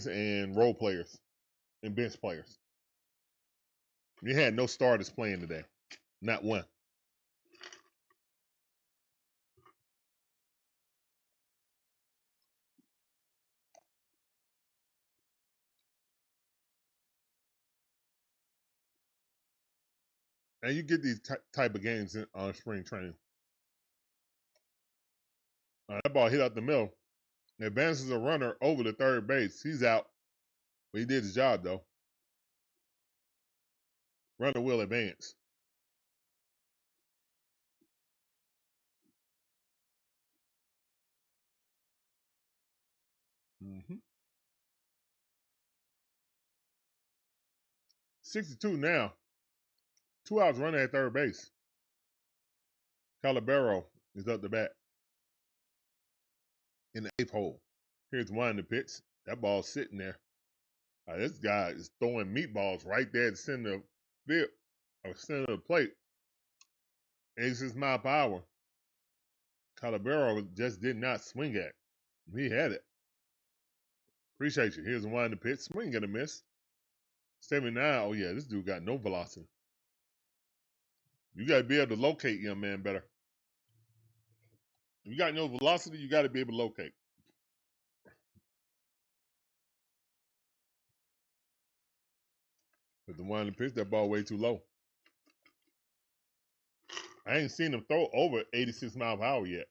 S1: and role players and bench players. You had no starters playing today, not one. And you get these type of games on spring training. That ball hit out the middle. It advances a runner over the third base. He's out. But he did his job, though. Runner will advance. Mm-hmm. 62 now. 2 outs running at third base. Calabero is up the bat in the 8th hole. Here's one to pitch. That ball's sitting there. This guy is throwing meatballs right there at the center of the center of the plate. 86 mile per hour. Calabero just did not swing at. He had it. Appreciate you. Here's one to pitch. Swing and a miss. 79. Oh yeah, this dude got no velocity. You got to be able to locate, young man, better. If you got no velocity, you got to be able to locate. But the one to pitch, that ball way too low. I ain't seen him throw over 86 mile per hour yet.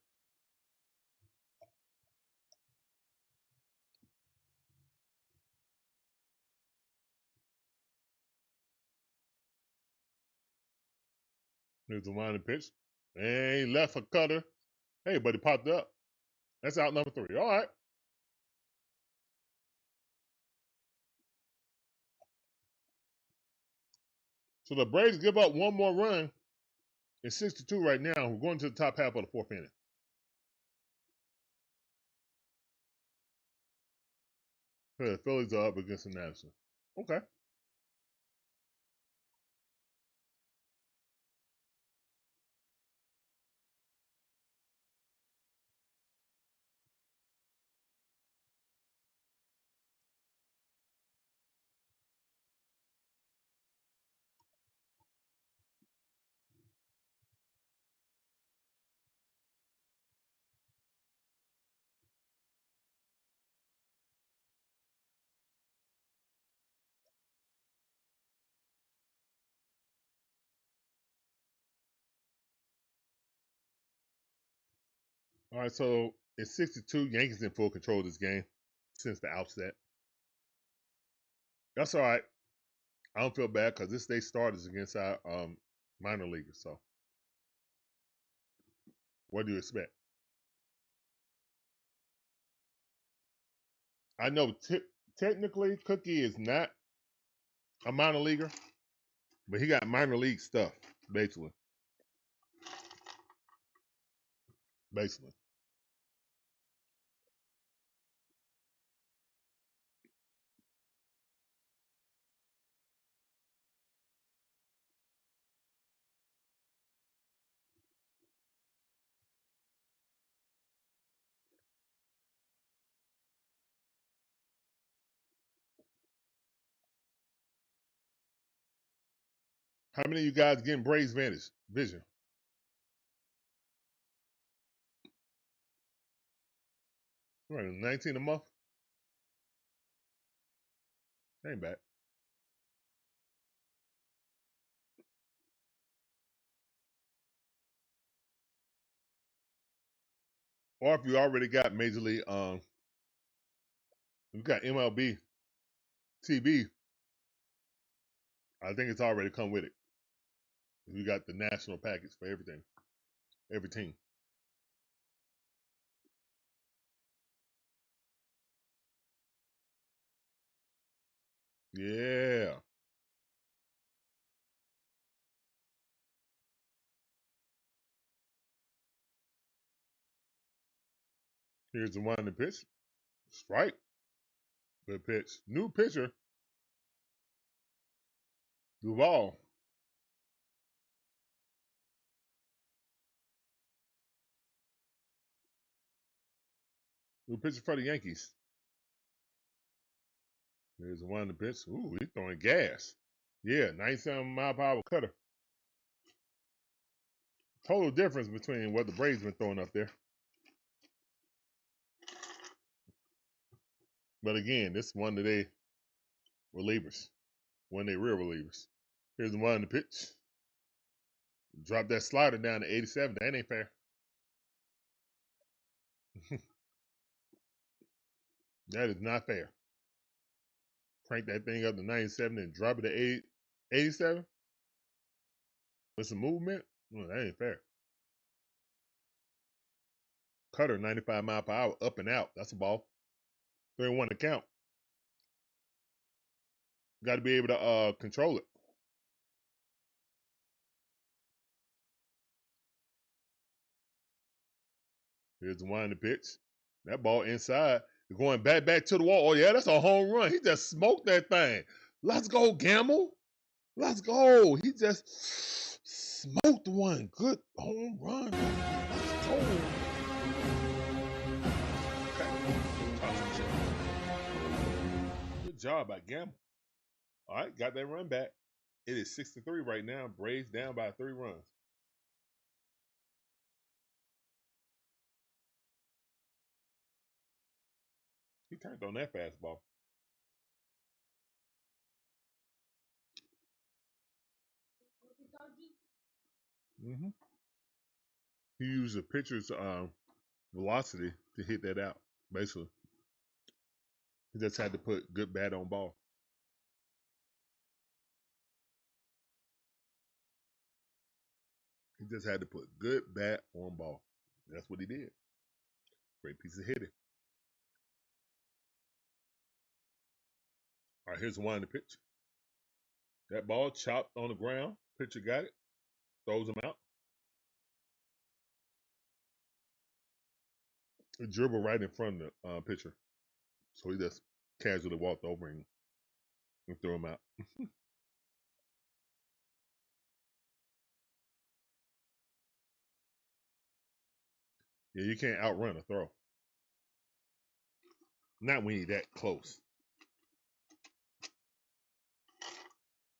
S1: Here's the one to pitch. And he left a cutter. Hey, but he popped up. That's out number 3. All right. So the Braves give up one more run. It's 62 right now. We're going to the top half of the 4th inning. The Phillies are up against the Nationals. Okay. All right, so it's 62. Yankees in full control of this game since the outset. That's all right. I don't feel bad because this day starters against our minor leaguers. So what do you expect? I know technically Cookie is not a minor leaguer, but he got minor league stuff, basically. Basically. How many of you guys getting Braves vision? Right, 19 a month. Ain't bad. Or if you already got Major League, you got MLB TV, I think it's already come with it. You got the national package for everything, every team. Yeah. Here's the one in the pitch. Strike. Good pitch. New pitcher. Duval. New pitcher for the Yankees. Here's the one in the pitch. Ooh, he's throwing gas. Yeah, 97-mile-per-hour cutter. Total difference between what the Braves been throwing up there. But again, this is one of their relievers. One of their real relievers. Here's the one in the pitch. Drop that slider down to 87. That ain't fair. That is not fair. Crank that thing up to 97 and drop it to 87 with some movement. Well, that ain't fair. Cutter, 95 mile per hour, up and out. That's a ball. 3-1 to count. Got to be able to control it. Here's the one in the pitch. That ball inside. Going back to the wall. Oh, yeah, that's a home run. He just smoked that thing. Let's go, Gamble. Let's go. He just smoked one. Good home run. Let's go. Good job by Gamble. All right, got that run back. It is 6-3 right now. Braves down by 3 runs. He turned on that fastball. Mm-hmm. He used the pitcher's velocity to hit that out, basically. He just had to put good bat on ball. He just had to put good bat on ball. That's what he did. Great piece of hitting. All right, here's the one in the pitch. That ball chopped on the ground. Pitcher got it. Throws him out. He dribbled right in front of the pitcher. So he just casually walked over and threw him out. Yeah, you can't outrun a throw. Not when you're that close.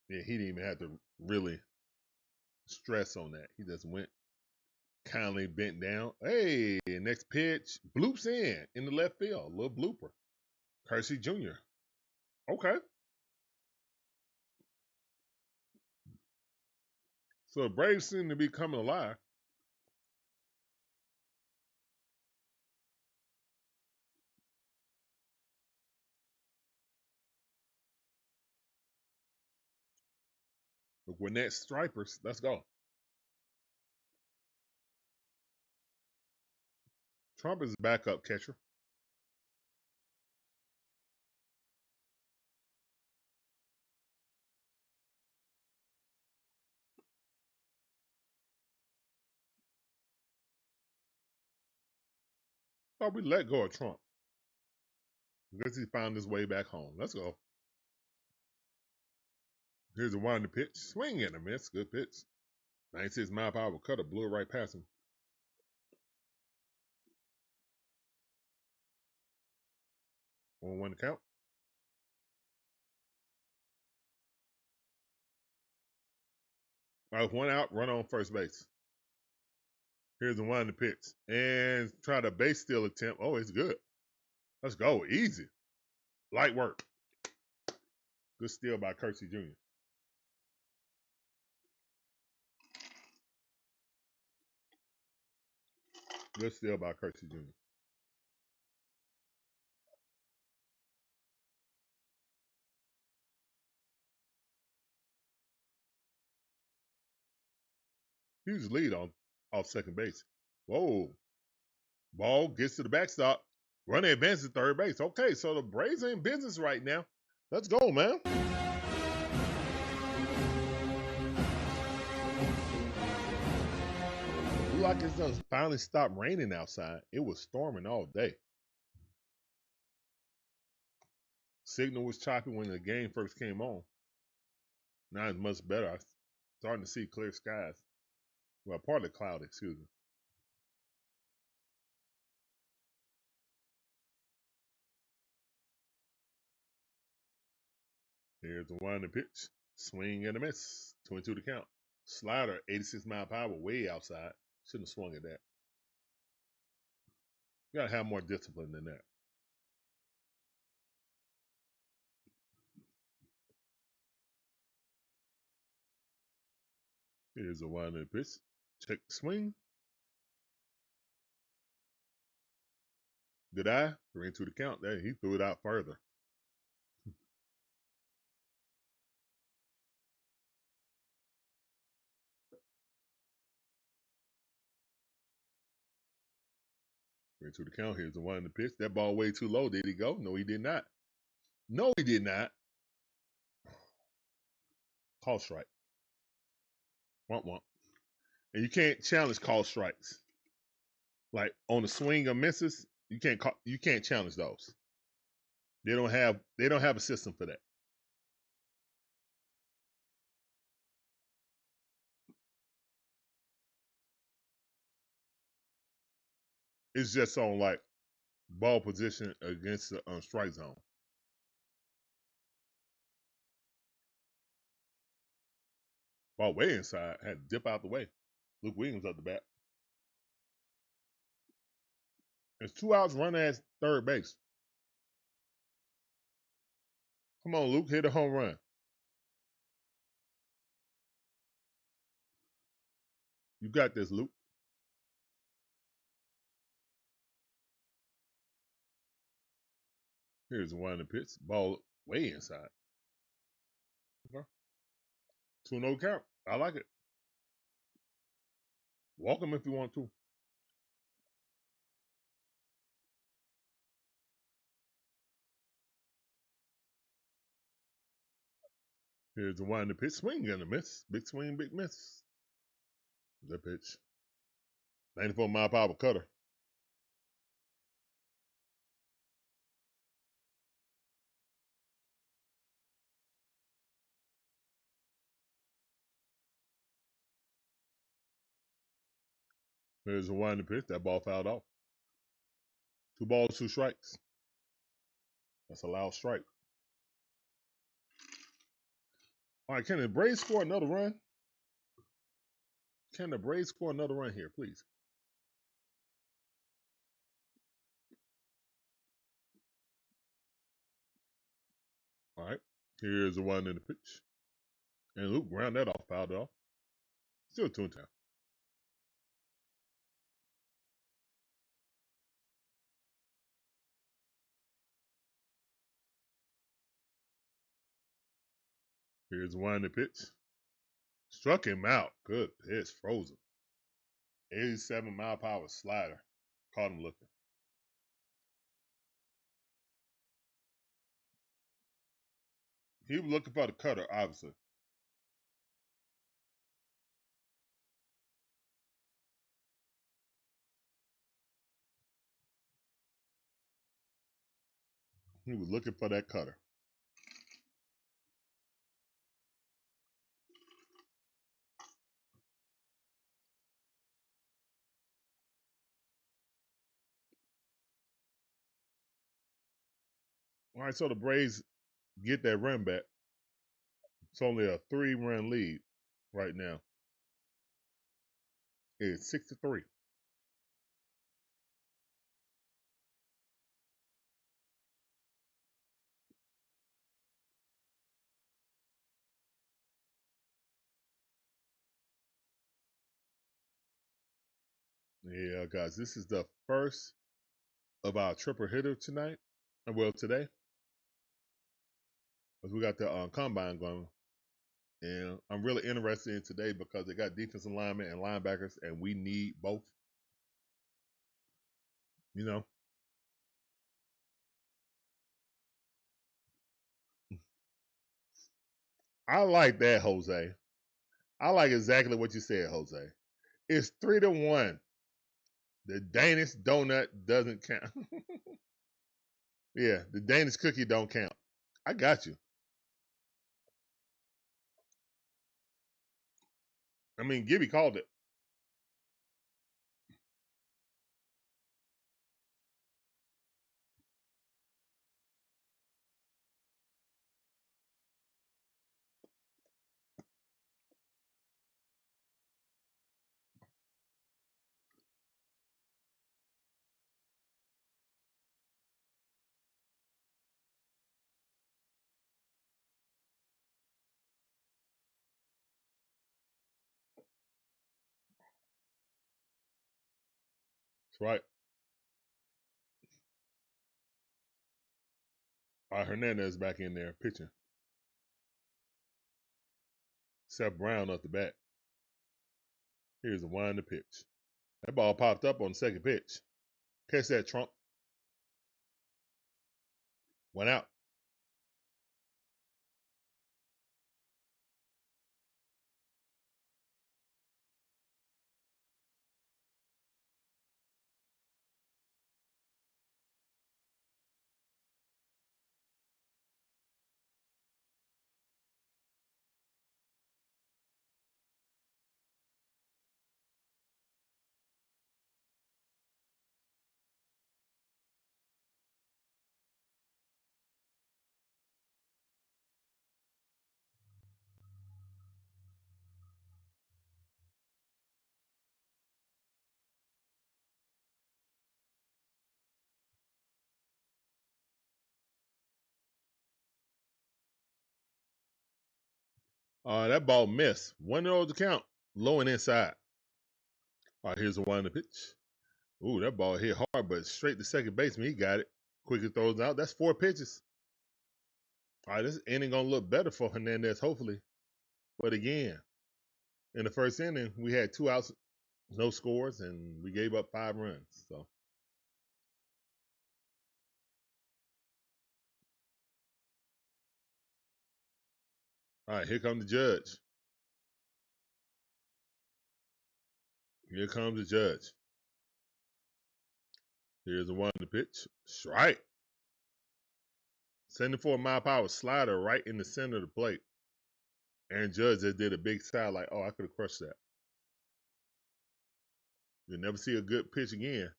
S1: Yeah, he didn't even have to really stress on that. He just went kindly bent down. Hey, next pitch, bloops in the left field. A little blooper. Kersey Jr. Okay. So the Braves seem to be coming alive. With Gwinnett Stripers, let's go. Trump is backup catcher. Thought we let go of Trump. I guess he found his way back home. Let's go. Here's a winding pitch. Swing and a miss. Good pitch. 96-mile-per-hour cutter. Blew it right past him. 1-1 to count. All right, 1 out, run on first base. Here's the 1 to pitch. And try the base steal attempt. Oh, it's good. Let's go. Easy. Light work. Good steal by Kersey Jr. Good steal by Kersey Jr. Huge lead on off second base. Whoa. Ball gets to the backstop. Runner advances to third base. Okay, so the Braves are in business right now. Let's go, man. Look like it's done finally stopped raining outside. It was storming all day. Signal was choppy when the game first came on. Now it's much better. I'm starting to see clear skies. Well, partly cloudy, excuse me. Here's the 1 to pitch. Swing and a miss. 22 to count. Slider, 86 mile per hour, way outside. Shouldn't have swung at that. You gotta have more discipline than that. Here's the 1 to pitch. Check the swing. Good eye. 3-2 to count. There, he threw it out further. To the count. Here's the 1 to pitch. That ball way too low. Did he go? No, he did not. No, he did not. Call strike. Womp womp. And you can't challenge call strikes. Like on the swing of misses, you can't challenge those. They don't have a system for that. It's just on like ball position against the strike zone. Ball way inside. Had to dip out the way. Luke Williams up the bat. There's 2 outs running at third base. Come on, Luke. Hit a home run. You got this, Luke. Here's the 1 to pitch. Ball way inside. Okay. 2-0 count. I like it. Walk him if you want to. Here's the 1 to pitch. Swing and a miss. Big swing, big miss. That pitch. 94 mile per hour cutter. Here's the 1 to pitch. That ball fouled off. 2 balls, 2 strikes. That's a loud strike. All right, can the Braves score another run? Can the Braves score another run here, please? All right. Here's the 1 in the pitch. And Luke ground that off, fouled it off. Still 2 down. Here's the 1 in the pitch. Struck him out. Good pitch. Frozen. 87 mile per hour slider. Caught him looking. He was looking for the cutter, obviously. He was looking for that cutter. All right, so the Braves get that run back. It's only a 3-run lead right now. is 63. Yeah, guys, this is the first of our triple hitter tonight. Well, today, because we got the combine going. And I'm really interested in today because they got defensive linemen and linebackers, and we need both. You know, I like that, Jose. I like exactly what you said, Jose. It's 3-1. The Danish donut doesn't count. Yeah, the Danish cookie don't count. I got you. I mean, Gibby called it. That's right. All right, Hernandez back in there pitching. Seth Brown up the bat. Here's a wind to pitch. That ball popped up on the second pitch. Catch that, Trump. Went out. That ball missed. 1-0 to count. Low and inside. All right, here's the wind to pitch. Ooh, that ball hit hard, but straight to second baseman. He got it. Quickly throws out. That's 4 pitches. All right, this inning gonna look better for Hernandez, hopefully. But again, in the first inning, we had 2 outs, no scores, and we gave up 5 runs. So, all right, here comes the judge. Here comes the judge. Here's the one to pitch. Strike. 74-mile-per-hour slider right in the center of the plate. Aaron Judge just did a big side like, oh, I could have crushed that. You'll never see a good pitch again.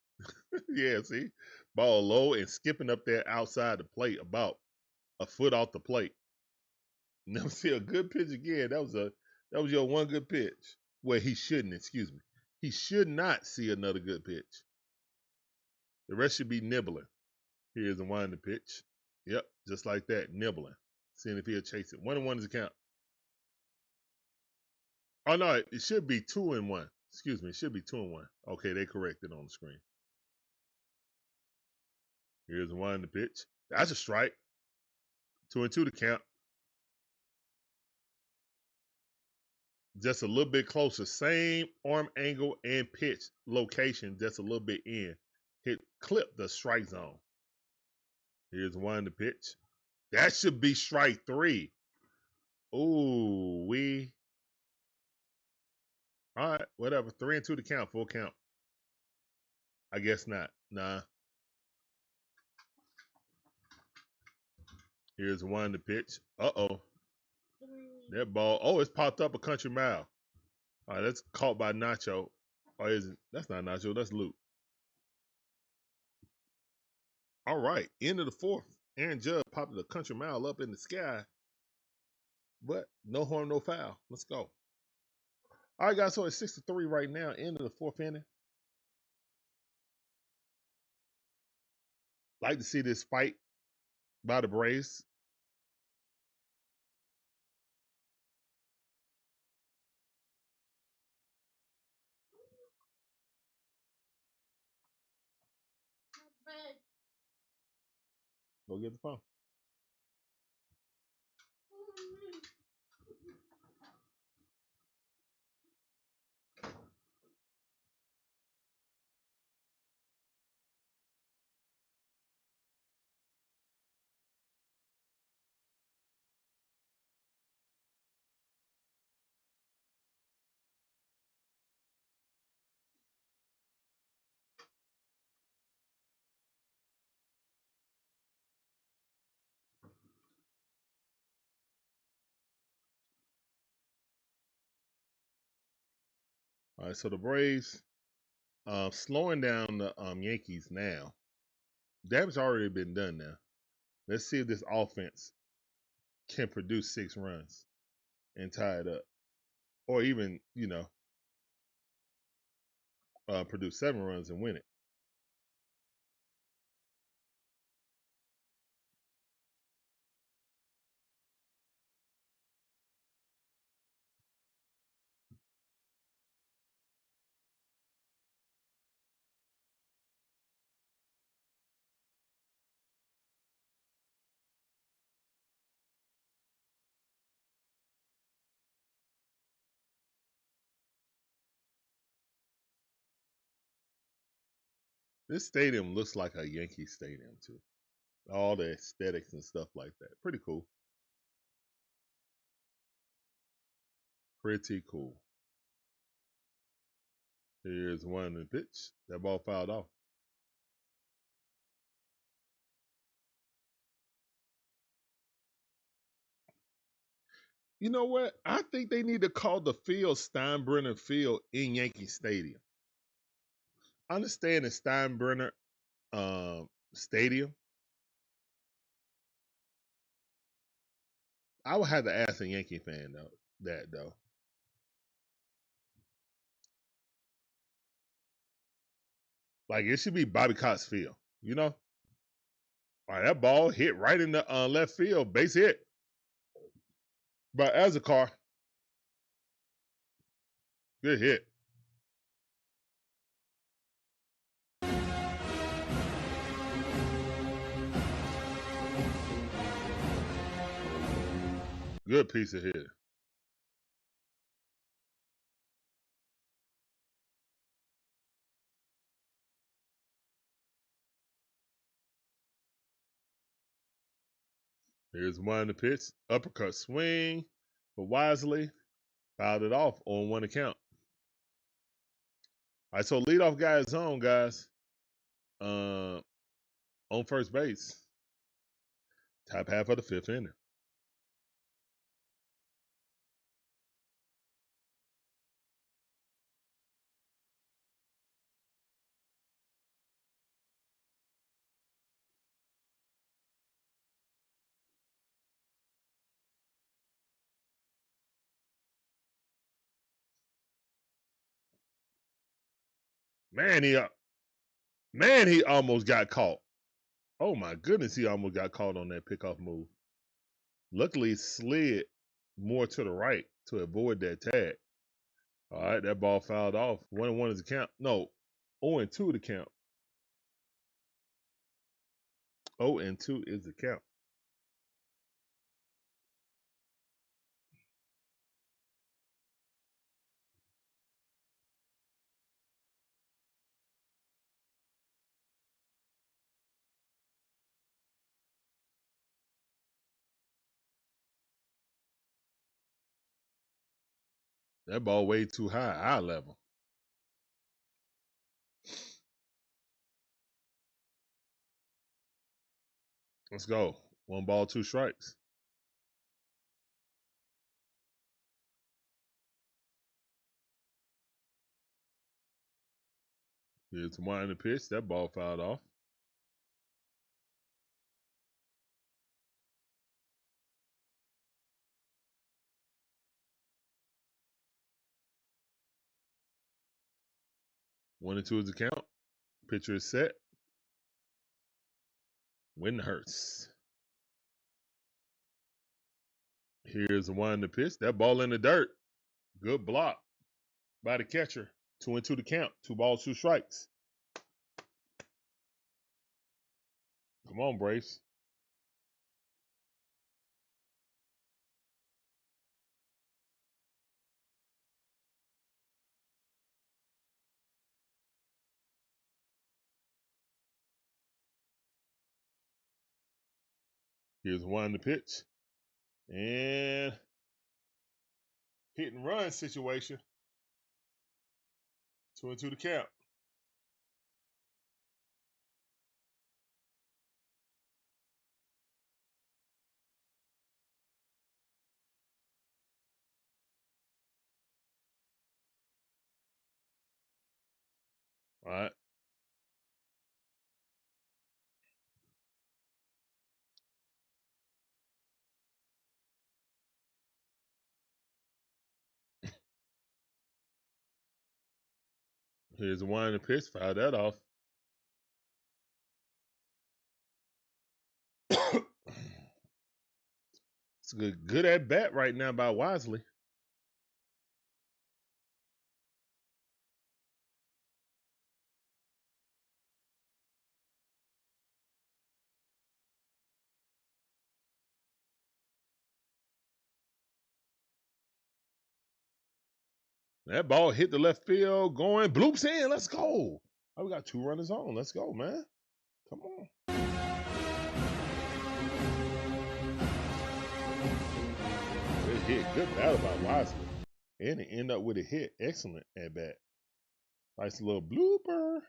S1: Yeah, see? Ball low and skipping up there outside the plate, about a foot off the plate. Never see a good pitch again. That was your one good pitch. Well, he shouldn't, excuse me. He should not see another good pitch. The rest should be nibbling. Here's the wind to pitch. Yep, just like that, nibbling. Seeing if he'll chase it. 1-1 is the count. Oh no, it should be 2-1. Excuse me, it should be 2-1. Okay, they corrected on the screen. Here's the wind to pitch. That's a strike. 2-2 to count. Just a little bit closer. Same arm angle and pitch location, just a little bit in. Clip the strike zone. Here's one to pitch. That should be strike 3. Ooh, all right, whatever. 3-2 to count, full count. I guess not. Nah. Here's one to pitch. Uh-oh. That ball. Oh, it's popped up a country mile. All right, that's caught by Nacho. Or is it? That's not Nacho. That's Luke. All right, end of the 4th. Aaron Judge popped the country mile up in the sky. But no harm, no foul. Let's go. All right, guys. So it's 6-3 right now. End of the fourth inning. Like to see this fight by the Braves. Go get the phone. All right, so the Braves slowing down the Yankees now. Damage already been done now. Let's see if this offense can produce 6 runs and tie it up. Or even, produce 7 runs and win it. This stadium looks like a Yankee stadium too. All the aesthetics and stuff like that. Pretty cool. Pretty cool. Here's one in the pitch. That ball fouled off. You know what? I think they need to call the field Steinbrenner Field in Yankee Stadium. I understand the Steinbrenner Stadium. I would have to ask a Yankee fan though. Like it should be Bobby Cox Field, you know? All right, that ball hit right in the left field, base hit. But as a car, good hit. Good piece of hit. Here's one in the pitch. Uppercut swing, but wisely fouled it off on one account. All right, so leadoff guy is on, guys. On first base. Top half of the fifth inning. Man, he almost got caught. Oh my goodness, he almost got caught on that pickoff move. Luckily, he slid more to the right to avoid that tag. All right, that ball fouled off. 1-1 is the count. No, 0-2 the count. 0-2 is the count. That ball way too high, eye level. Let's go. 1 ball, 2 strikes. Here's one in the pitch. That ball fouled off. 1-2 is the count. Pitcher is set. Hurts. Here's the 1 pitch. That ball in the dirt. Good block by the catcher. 2-2 the count. 2 balls, 2 strikes. Come on, Braves. Here's 1 to pitch. And hit and run situation. 2-2 the count. All right. Here's the 1 to pitch. Foul that off. It's a good at bat right now by Wisely. That ball hit the left field, going bloops in. Let's go. Oh, we got 2 runners on. Let's go, man. Come on. Good hit. Good battle by Wisely. And it end up with a hit. Excellent at bat. Nice little blooper.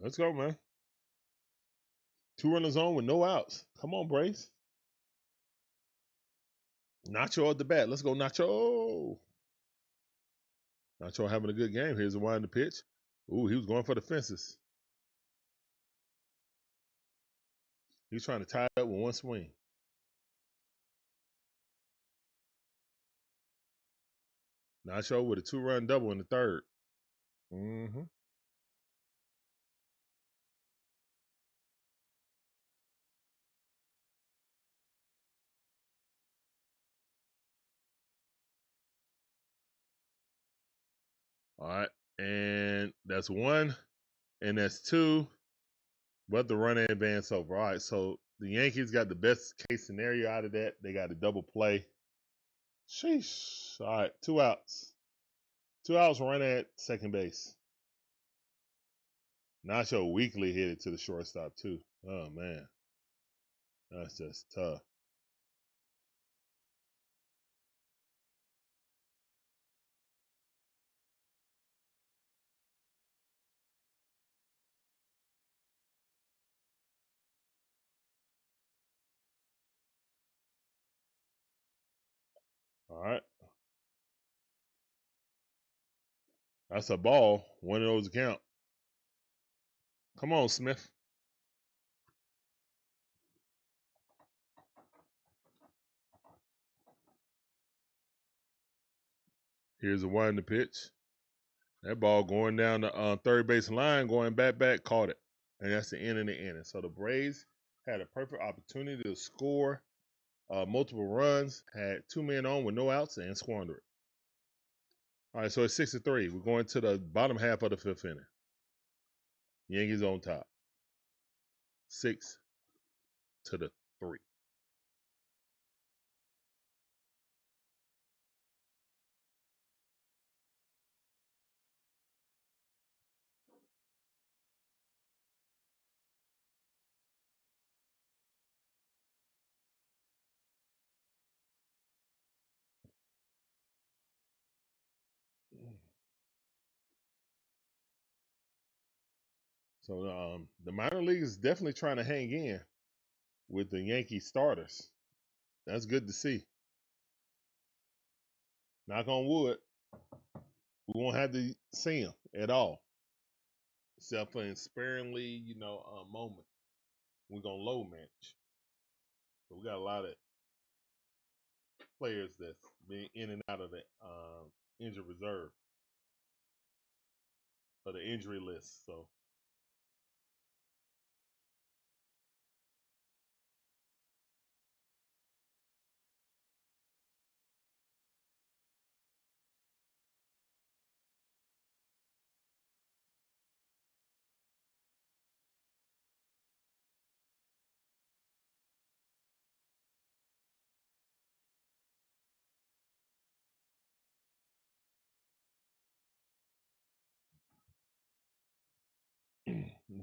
S1: Let's go, man. 2 runners on with no outs. Come on, Braves. Nacho at the bat. Let's go, Nacho. Nacho having a good game. Here's the 1 to pitch. Ooh, he was going for the fences. He's trying to tie it up with 1 swing. Nacho with a 2-run double in the 3rd. Mm-hmm. All right. And that's 1. And that's 2. But the run advance over. All right. So the Yankees got the best case scenario out of that. They got a double play. Sheesh. All right. 2 outs. 2 outs, run at second base. Nacho weakly hit it to the shortstop, too. Oh, man. That's just tough. All right. That's a ball. 1 of those count. Come on, Smith. Here's a 1 to pitch. That ball going down the third base line, going back, caught it. And that's the end of the inning. So the Braves had a perfect opportunity to score multiple runs, had 2 men on with no outs, and squandered it. All right, so it's 6-3. We're going to the bottom half of the 5th inning. Yankees on top. 6-3. So the minor league is definitely trying to hang in with the Yankee starters. That's good to see. Knock on wood, we won't have to see them at all. except for in sparingly, moment, we're gonna low manage. So we got a lot of players that's been in and out of the injured reserve or the injury list. So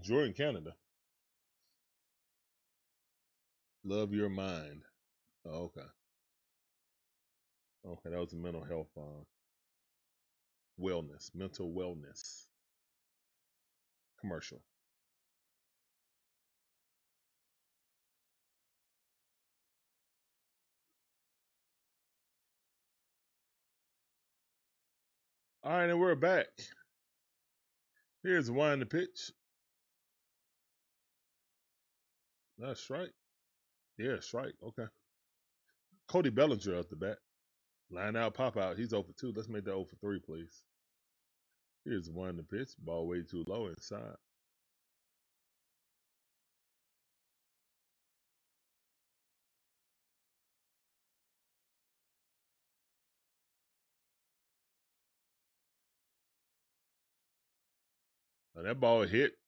S1: Jordan, Canada, love your mind. Oh, okay, okay, that was a mental health, wellness, mental wellness commercial. All right, and we're back. Here's one the pitch. That's strike. Yeah, strike. Okay. Cody Bellinger at the bat. Line out, pop out. He's 0 for 2. Let's make that 0 for 3, please. Here's one the pitch. Ball way too low inside. Now that ball hit.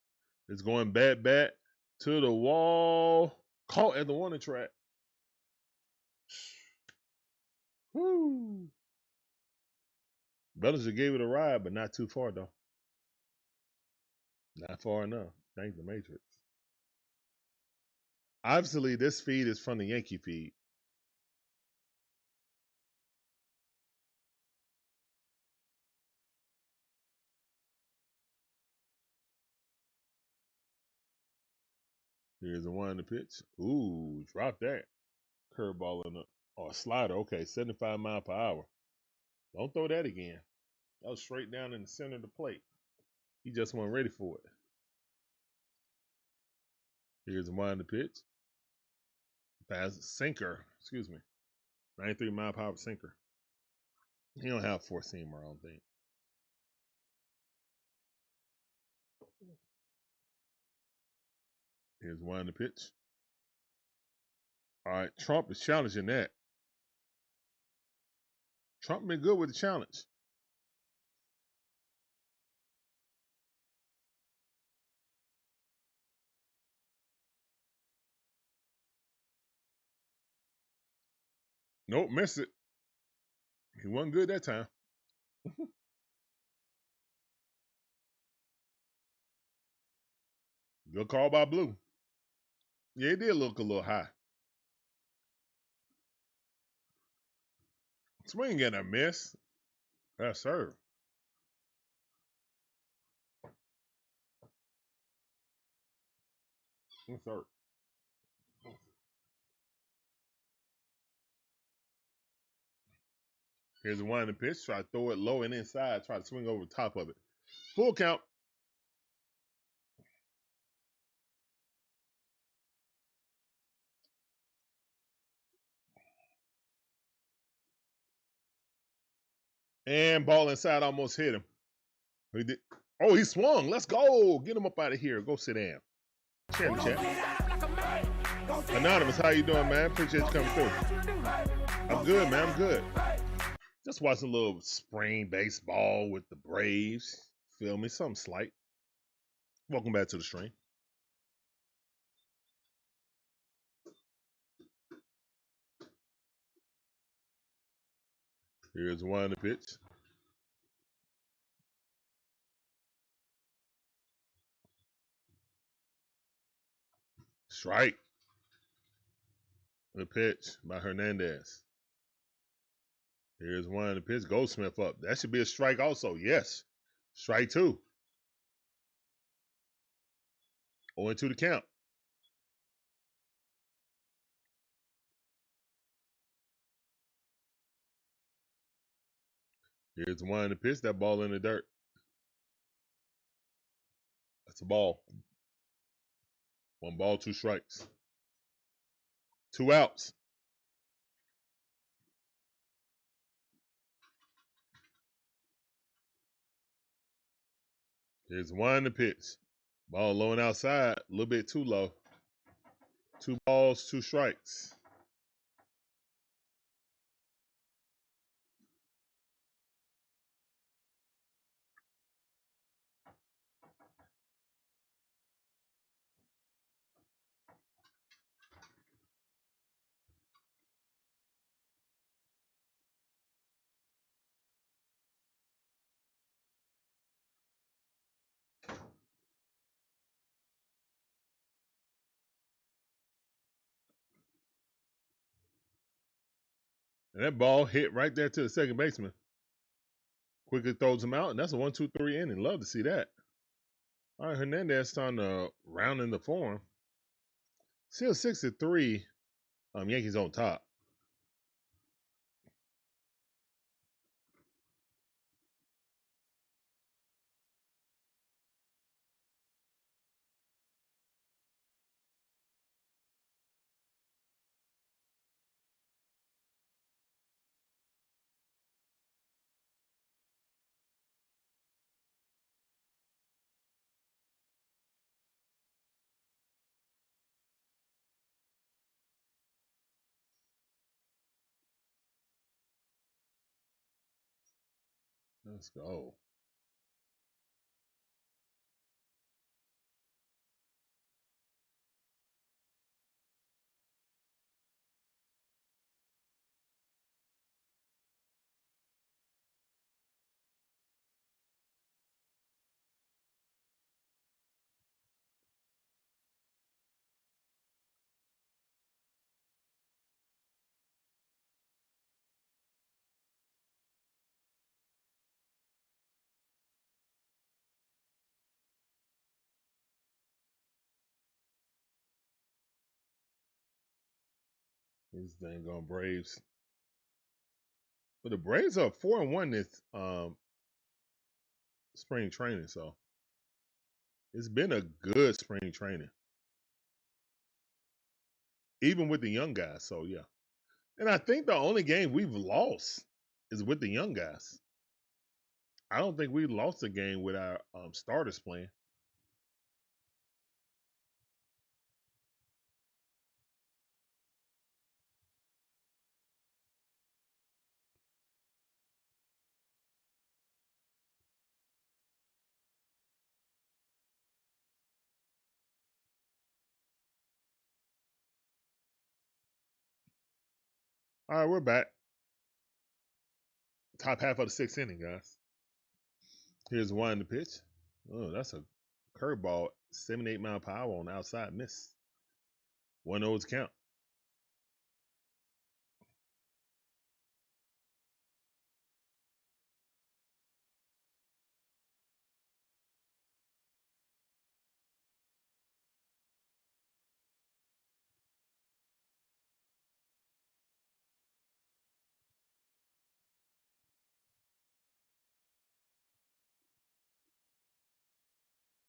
S1: It's going bat to the wall. Caught at the warning track. Woo. Bellinger gave it a ride, but not too far, though. Not far enough. Thank the Matrix. Obviously, this feed is from the Yankee feed. Here's the one in the pitch. Ooh, drop that. Curveball in or slider. Okay, 75 mile per hour. Don't throw that again. That was straight down in the center of the plate. He just wasn't ready for it. Here's the one in the pitch. Pass sinker. Excuse me. 93 mile per hour sinker. He don't have four seamer, I don't think. Here's one in the pitch. All right, Trump is challenging that. Trump been good with the challenge. Nope, missed it. He wasn't good that time. Good call by Blue. Yeah, it did look a little high. Swing and a miss. Yes, sir. Yes, sir. Here's the one in the pitch. Try to throw it low and inside. Try to swing over the top of it. Full count. And ball inside almost hit him. He did. Oh, he swung. Let's go. Get him up out of here. Go sit down. Chat. Anonymous, how you doing, man? Appreciate you coming through. I'm good, man. I'm good. Just watching a little spring baseball with the Braves. Feel me? Something slight. Welcome back to the stream. Here's one in the pitch. Strike. The pitch by Hernandez. Here's one in the pitch. Goldsmith up. That should be a strike also. Yes. Strike 2. 0-2 the count. Here's one in the pitch. That ball in the dirt. It's a ball. 1 ball, 2 strikes. 2 outs. Here's 1 to pitch. Ball low and outside. A little bit too low. 2 balls, 2 strikes. And that ball hit right there to the second baseman. Quickly throws him out, and that's a 1-2-3 inning. Love to see that. All right, Hernandez trying to round in the form. Still 6-3. Yankees on top. Let's go. This dang on Braves. But the Braves are 4-1 this spring training, so it's been a good spring training. Even with the young guys, so yeah. And I think the only game we've lost is with the young guys. I don't think we lost a game with our starters playing. All right, we're back. Top half of the 6th inning, guys. Here's 1 to pitch. Oh, that's a curveball, 78 mile per hour on the outside, miss. 1-0's count.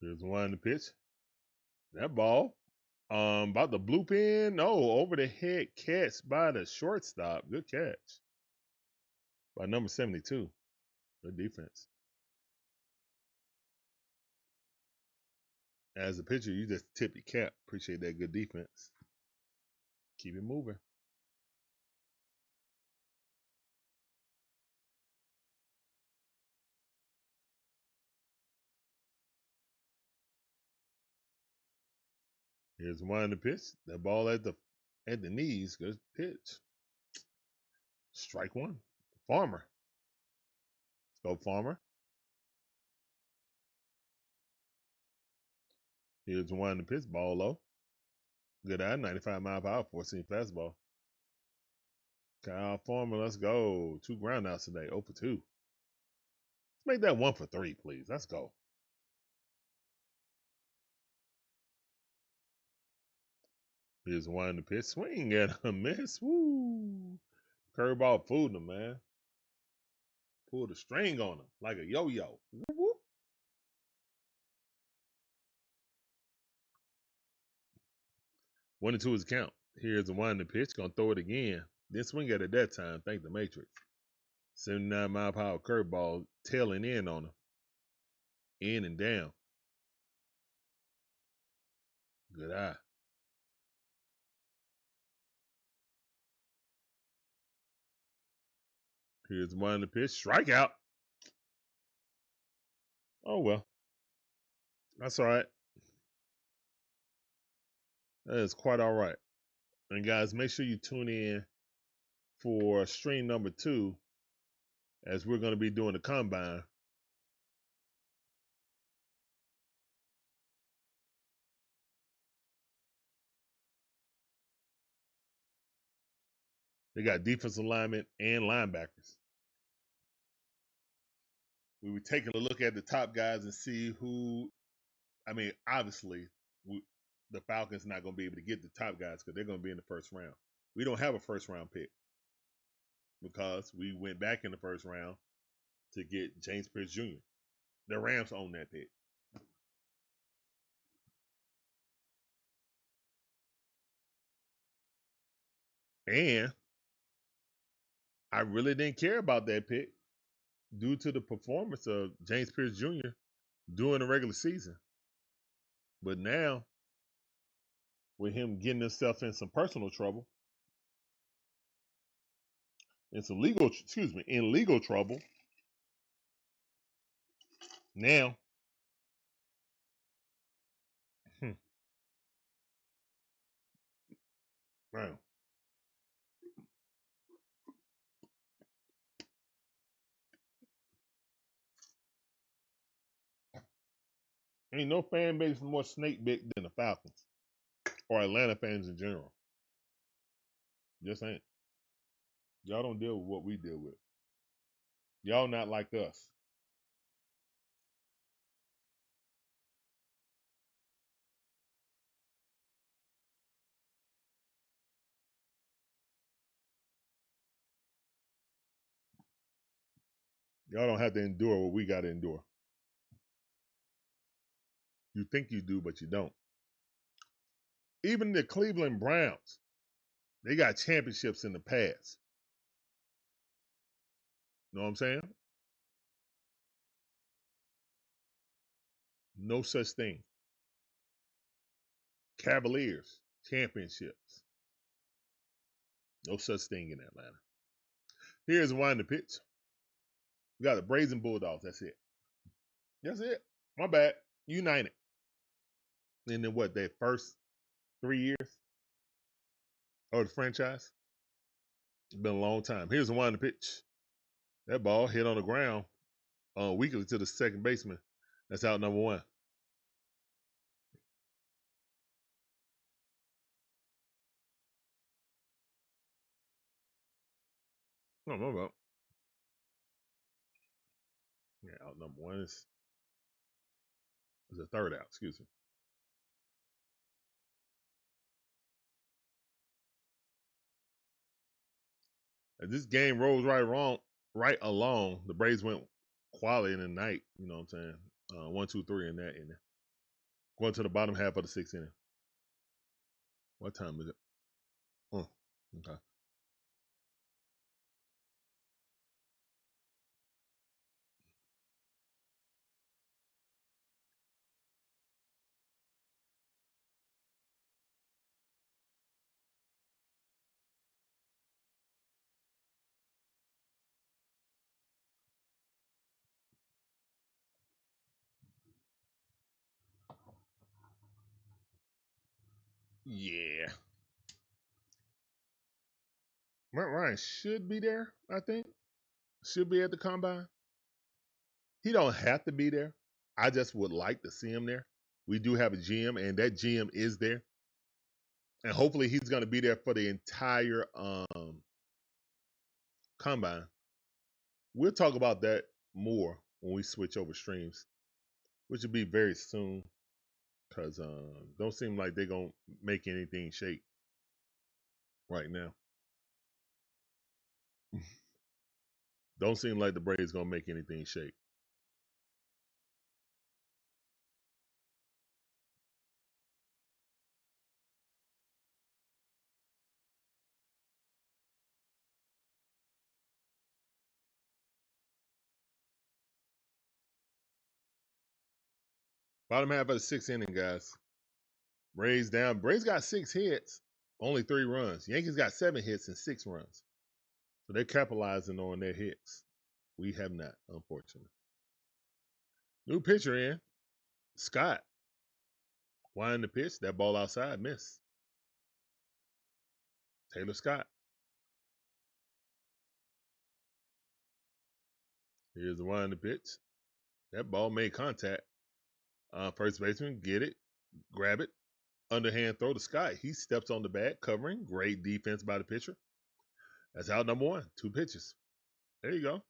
S1: Here's 1 to pitch. That ball, about the blue pin. No, over the head catch by the shortstop. Good catch by number 72. Good defense. As a pitcher, you just tip your cap. Appreciate that good defense. Keep it moving. Here's 1 to pitch. That ball at the knees. Good pitch. Strike 1. Farmer. Let's go, Farmer. Here's 1 to pitch. Ball low. Good eye. 95 mile per hour. 4-seam fastball. Kyle Farmer, let's go. 2 groundouts today. 0 for 2. Let's make that 1 for 3, please. Let's go. Here's 1 to pitch. Swing at a miss. Woo. Curveball fooled him, man. Pulled a string on him like a yo-yo. 1-2 is the count. Here's the 1 the pitch. Gonna throw it again. Didn't swing at it that time. Thank the Matrix. 79-mile-per-hour curveball tailing in on him. In and down. Good eye. Here's one in the pitch. Strikeout. Oh, well. That's all right. That is quite all right. And, guys, make sure you tune in for stream number 2 as we're going to be doing the combine. They got defensive linemen and linebackers. We were taking a look at the top guys and see who, I mean, obviously, the Falcons not going to be able to get the top guys because they're going to be in the first round. We don't have a first round pick because we went back in the first round to get James Pierce Jr. The Rams own that pick. And I really didn't care about that pick due to the performance of James Pierce Jr. during the regular season. But now, with him getting himself in some personal trouble, in legal trouble, now, wow. Ain't no fan base more snake bit than the Falcons or Atlanta fans in general. Just ain't. Y'all don't deal with what we deal with. Y'all not like us. Y'all don't have to endure what we got to endure. You think you do, but you don't. Even the Cleveland Browns, they got championships in the past. Know what I'm saying? No such thing. Cavaliers, championships. No such thing in Atlanta. Here's one in the pitch. We got the Braves and Bulldogs. That's it. That's it. My bad. United. And then what, their first 3 years of the franchise? It's been a long time. Here's the one in the pitch. That ball hit on the ground weakly to the second baseman. That's out number 1. No, no, no. Yeah, out number 1 is a third out. Excuse me. As this game rolls right along, the Braves went quality in the night. You know what I'm saying? 1, 2, 3 in that inning. Going to the bottom half of the 6th inning. What time is it? Oh, okay. Yeah. Matt Ryan should be there, I think. Should be at the combine. He don't have to be there. I just would like to see him there. We do have a GM, and that GM is there. And hopefully he's going to be there for the entire combine. We'll talk about that more when we switch over streams, which will be very soon, because don't seem like they're going to make anything shake right now. Don't seem like the Braves going to make anything shake. Bottom half of the sixth inning, guys. Braves down. Braves got 6 hits, only 3 runs. Yankees got 7 hits and 6 runs. So they're capitalizing on their hits. We have not, unfortunately. New pitcher in. Scott. Winding the pitch. That ball outside. Miss. Taylor Scott. Here's the winding pitch. That ball made contact. First baseman, get it. Grab it. Underhand throw to Scott. He steps on the bat, covering. Great defense by the pitcher. That's out number 1. 2 pitches. There you go.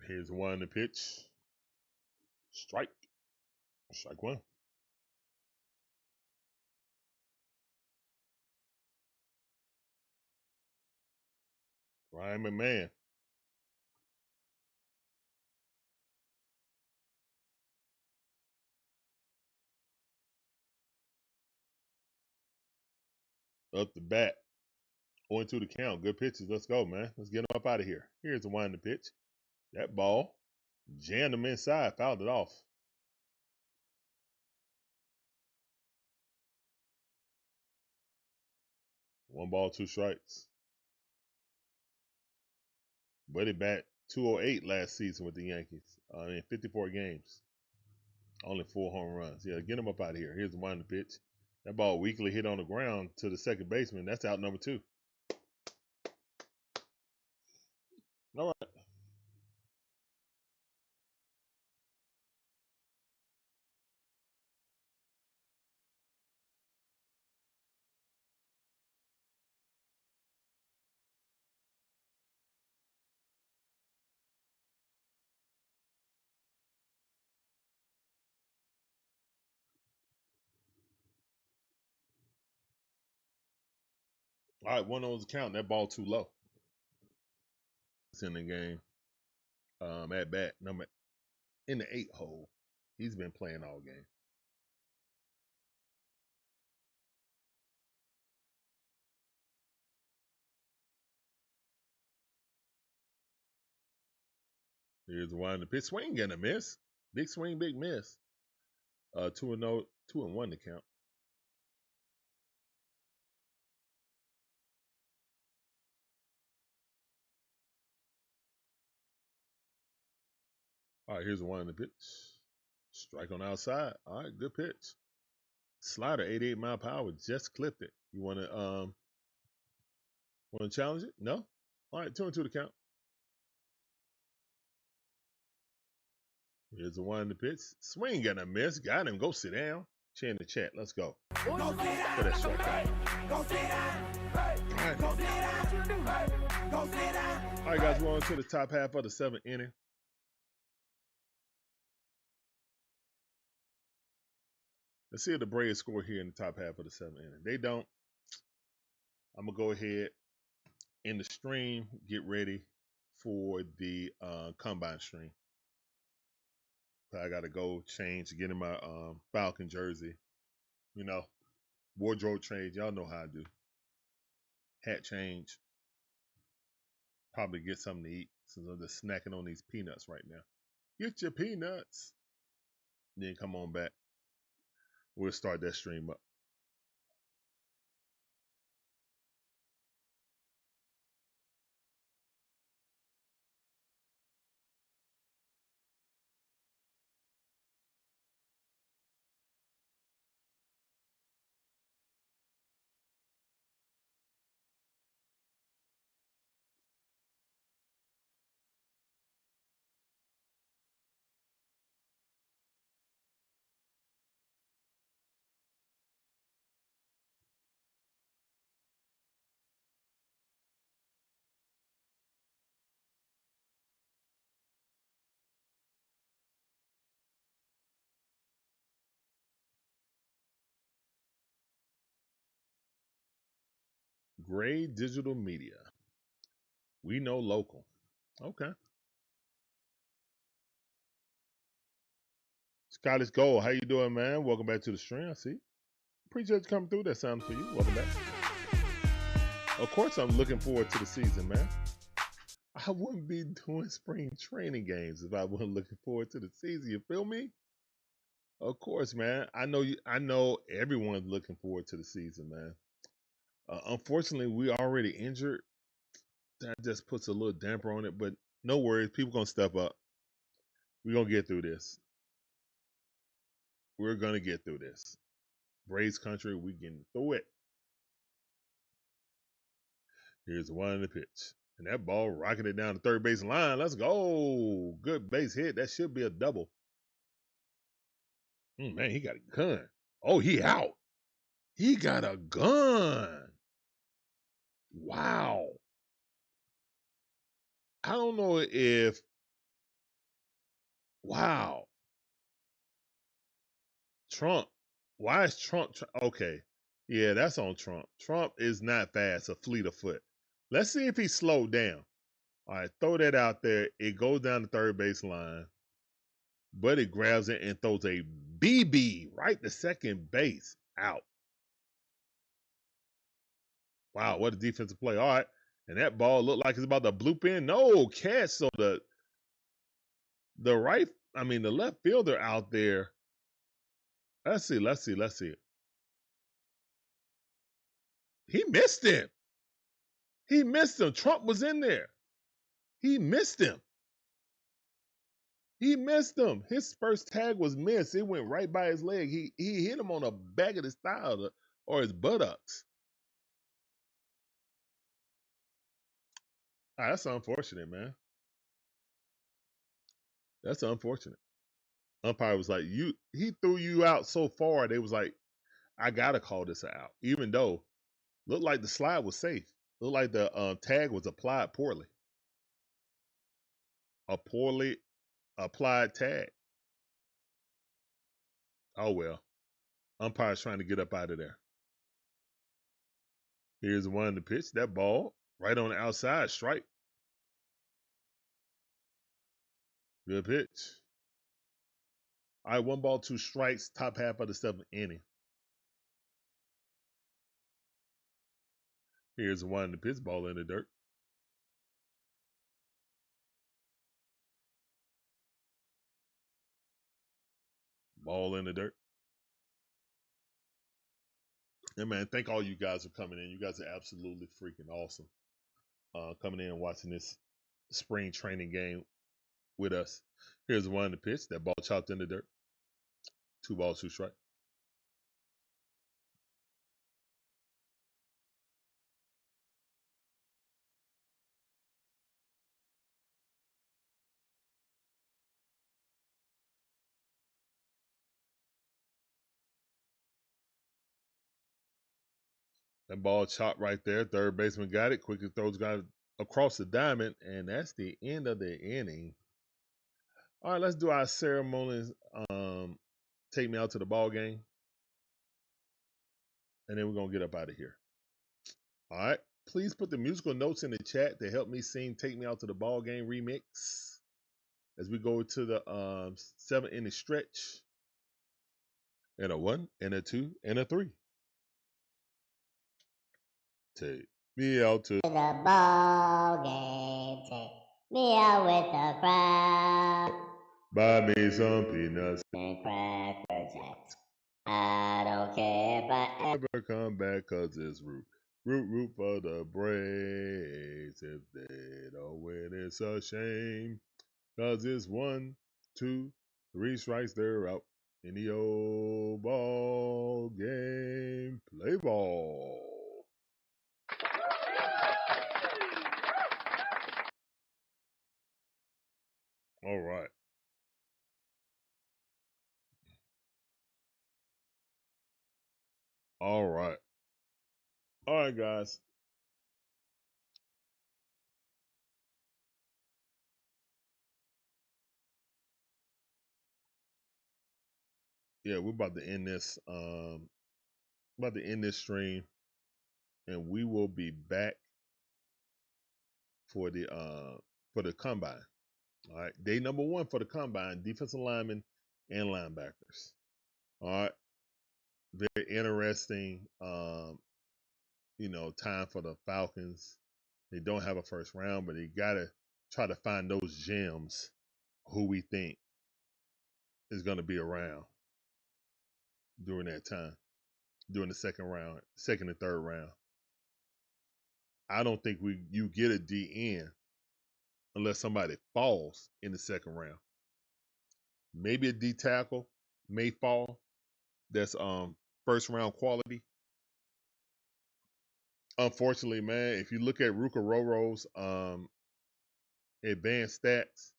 S1: Here's the one in the pitch. Strike. Strike 1. Ryan McMahon. Up the bat. 0-2 the count. Good pitches. Let's go, man. Let's get him up out of here. Here's the one in the pitch. That ball jammed him inside. Fouled it off. 1 ball, 2 strikes. Buddy bat 208 last season with the Yankees. In 54 games. Only 4 home runs. Yeah, get him up out of here. Here's the one in the pitch. That ball weakly hit on the ground to the second baseman. That's out number 2. All right. All right, 1-0 the count. That ball too low. It's in the game. At bat, number in the 8 hole. He's been playing all game. Here's the one in the pitch. Swing and a miss. Big swing, big miss. 2-0, 2-1 to count. All right, here's the one in the pitch. Strike on outside. All right, good pitch. Slider, 88 mile per hour, just clipped it. You want to challenge it? No. All right, 2-2 to count. Here's the one in the pitch. Swing and a miss. Got him. Go sit down. Cheer in the chat. Let's go. Go sit down. Go sit down. Go sit down. Go sit down. All right, guys, we're on to the top half of the 7th inning. Let's see if the Braves score here in the top half of the 7th inning. They don't. I'm going to go ahead in the stream, get ready for the combine stream. I got to go change, get in my Falcon jersey. You know, wardrobe change. Y'all know how I do. Hat change. Probably get something to eat since I'm just snacking on these peanuts right now. Get your peanuts. Then come on back. We'll start that stream up. Gray Digital Media. We know local. Okay. Scottish Gold, how you doing, man? Welcome back to the stream. I see. Appreciate you coming through. That sound for you. Welcome back. Of course, I'm looking forward to the season, man. I wouldn't be doing spring training games if I wasn't looking forward to the season. You feel me? Of course, man. I know you. I know everyone's looking forward to the season, man. Unfortunately, we already injured. That just puts a little damper on it, but no worries. People gonna step up. We're gonna get through this. We're gonna get through this. Braves country, we getting through it. Here's the one in the pitch. And that ball rocketed down the third base line. Let's go. Good base hit. That should be a double. Man, he got a gun. Oh, he out. He got a gun. Wow. I don't know if. Wow. Trump. Why is Trump? Okay. Yeah, that's on Trump. Trump is not fast, a fleet of foot. Let's see if he slowed down. All right, throw that out there. It goes down the third base line. But it grabs it and throws a BB right to second base. Out. Wow, what a defensive play. All right. And that ball looked like it's about to bloop in. No catch. So the left fielder out there. Let's see. He missed him. Trump was in there. He missed him. His first tag was missed. It went right by his leg. He hit him on the back of his thigh or his buttocks. That's unfortunate, man. That's unfortunate. Umpire was like, he threw you out so far, they was like, I gotta call this out. Even though looked like the slide was safe. Looked like the tag was applied poorly. A poorly applied tag. Oh well. Umpire's trying to get up out of there. Here's one in the pitch. That ball right on the outside, strike. Good pitch. All right, 1 ball, 2 strikes, top half of the 7th inning. Here's one in the pitch, ball in the dirt. Ball in the dirt. And man, thank all you guys for coming in. You guys are absolutely freaking awesome. Coming in and watching this spring training game with us. Here's one in the pitch. That ball chopped in the dirt. 2 balls, 2 strikes. That ball chopped right there. Third baseman got it. Quickly throws got it across the diamond, and that's the end of the inning. All right, let's do our ceremonies. Take me out to the ball game, and then we're gonna get up out of here. All right. Please put the musical notes in the chat to help me sing "Take Me Out to the Ball Game" remix as we go to the 7th inning stretch. And a 1, and a 2, and a 3. Take me out to
S5: the ball game, take me out with the crowd.
S1: buy me some peanuts
S5: And Cracker Jacks. I don't care if I
S1: ever come back, cause it's root for the Braves. If they don't win, it's a shame, cause it's 1, 2, 3 strikes, they're out in the old ball game. Play ball. All right. All right. All right, guys. Yeah, we're about to end this. About to end this stream, and we will be back for the combine. All right, day number 1 for the combine. Defensive lineman and linebackers. All right. Very interesting, time for the Falcons. They don't have a first round, but they gotta try to find those gems who we think is gonna be around during that time, during the second and third round. I don't think you get a DN unless somebody falls in the second round. Maybe a D tackle may fall. That's first round quality. Unfortunately, man, if you look at Rukaroro's advanced stats,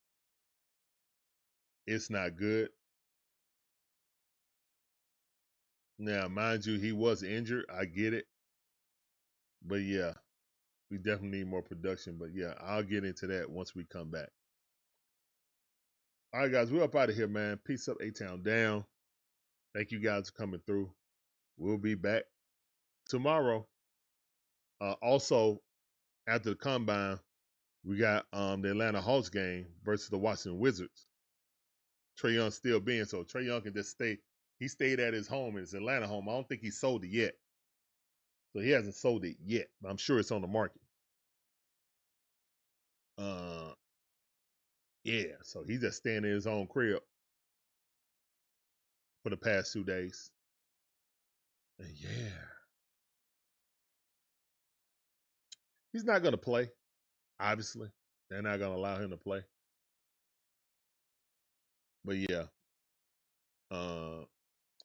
S1: it's not good. Now, mind you, he was injured. I get it. But yeah, we definitely need more production. But yeah, I'll get into that once we come back. All right, guys, we're up out of here, man. Peace up, A-Town down. Thank you guys for coming through. We'll be back tomorrow. Also, after the combine, we got the Atlanta Hawks game versus the Washington Wizards. Trae Young still being so. Trae Young can just stay. He stayed at his home, in his Atlanta home. I don't think he sold it yet. So he hasn't sold it yet, but I'm sure it's on the market. Yeah, so he's just staying in his own crib for the past 2 days. And yeah, he's not going to play, obviously. They're not going to allow him to play. But yeah,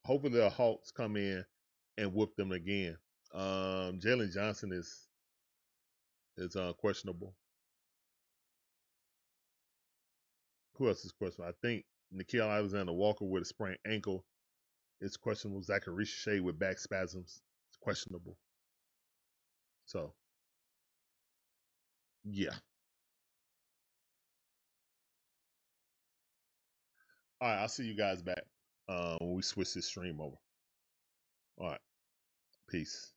S1: hopefully the Hawks come in and whoop them again. Jalen Johnson is questionable. Who else is questionable? I think Micael Alexander Walker with a sprained ankle is questionable. Zachary Ricochet with back spasms is questionable. So, yeah. All right, I'll see you guys back when we switch this stream over. All right, peace.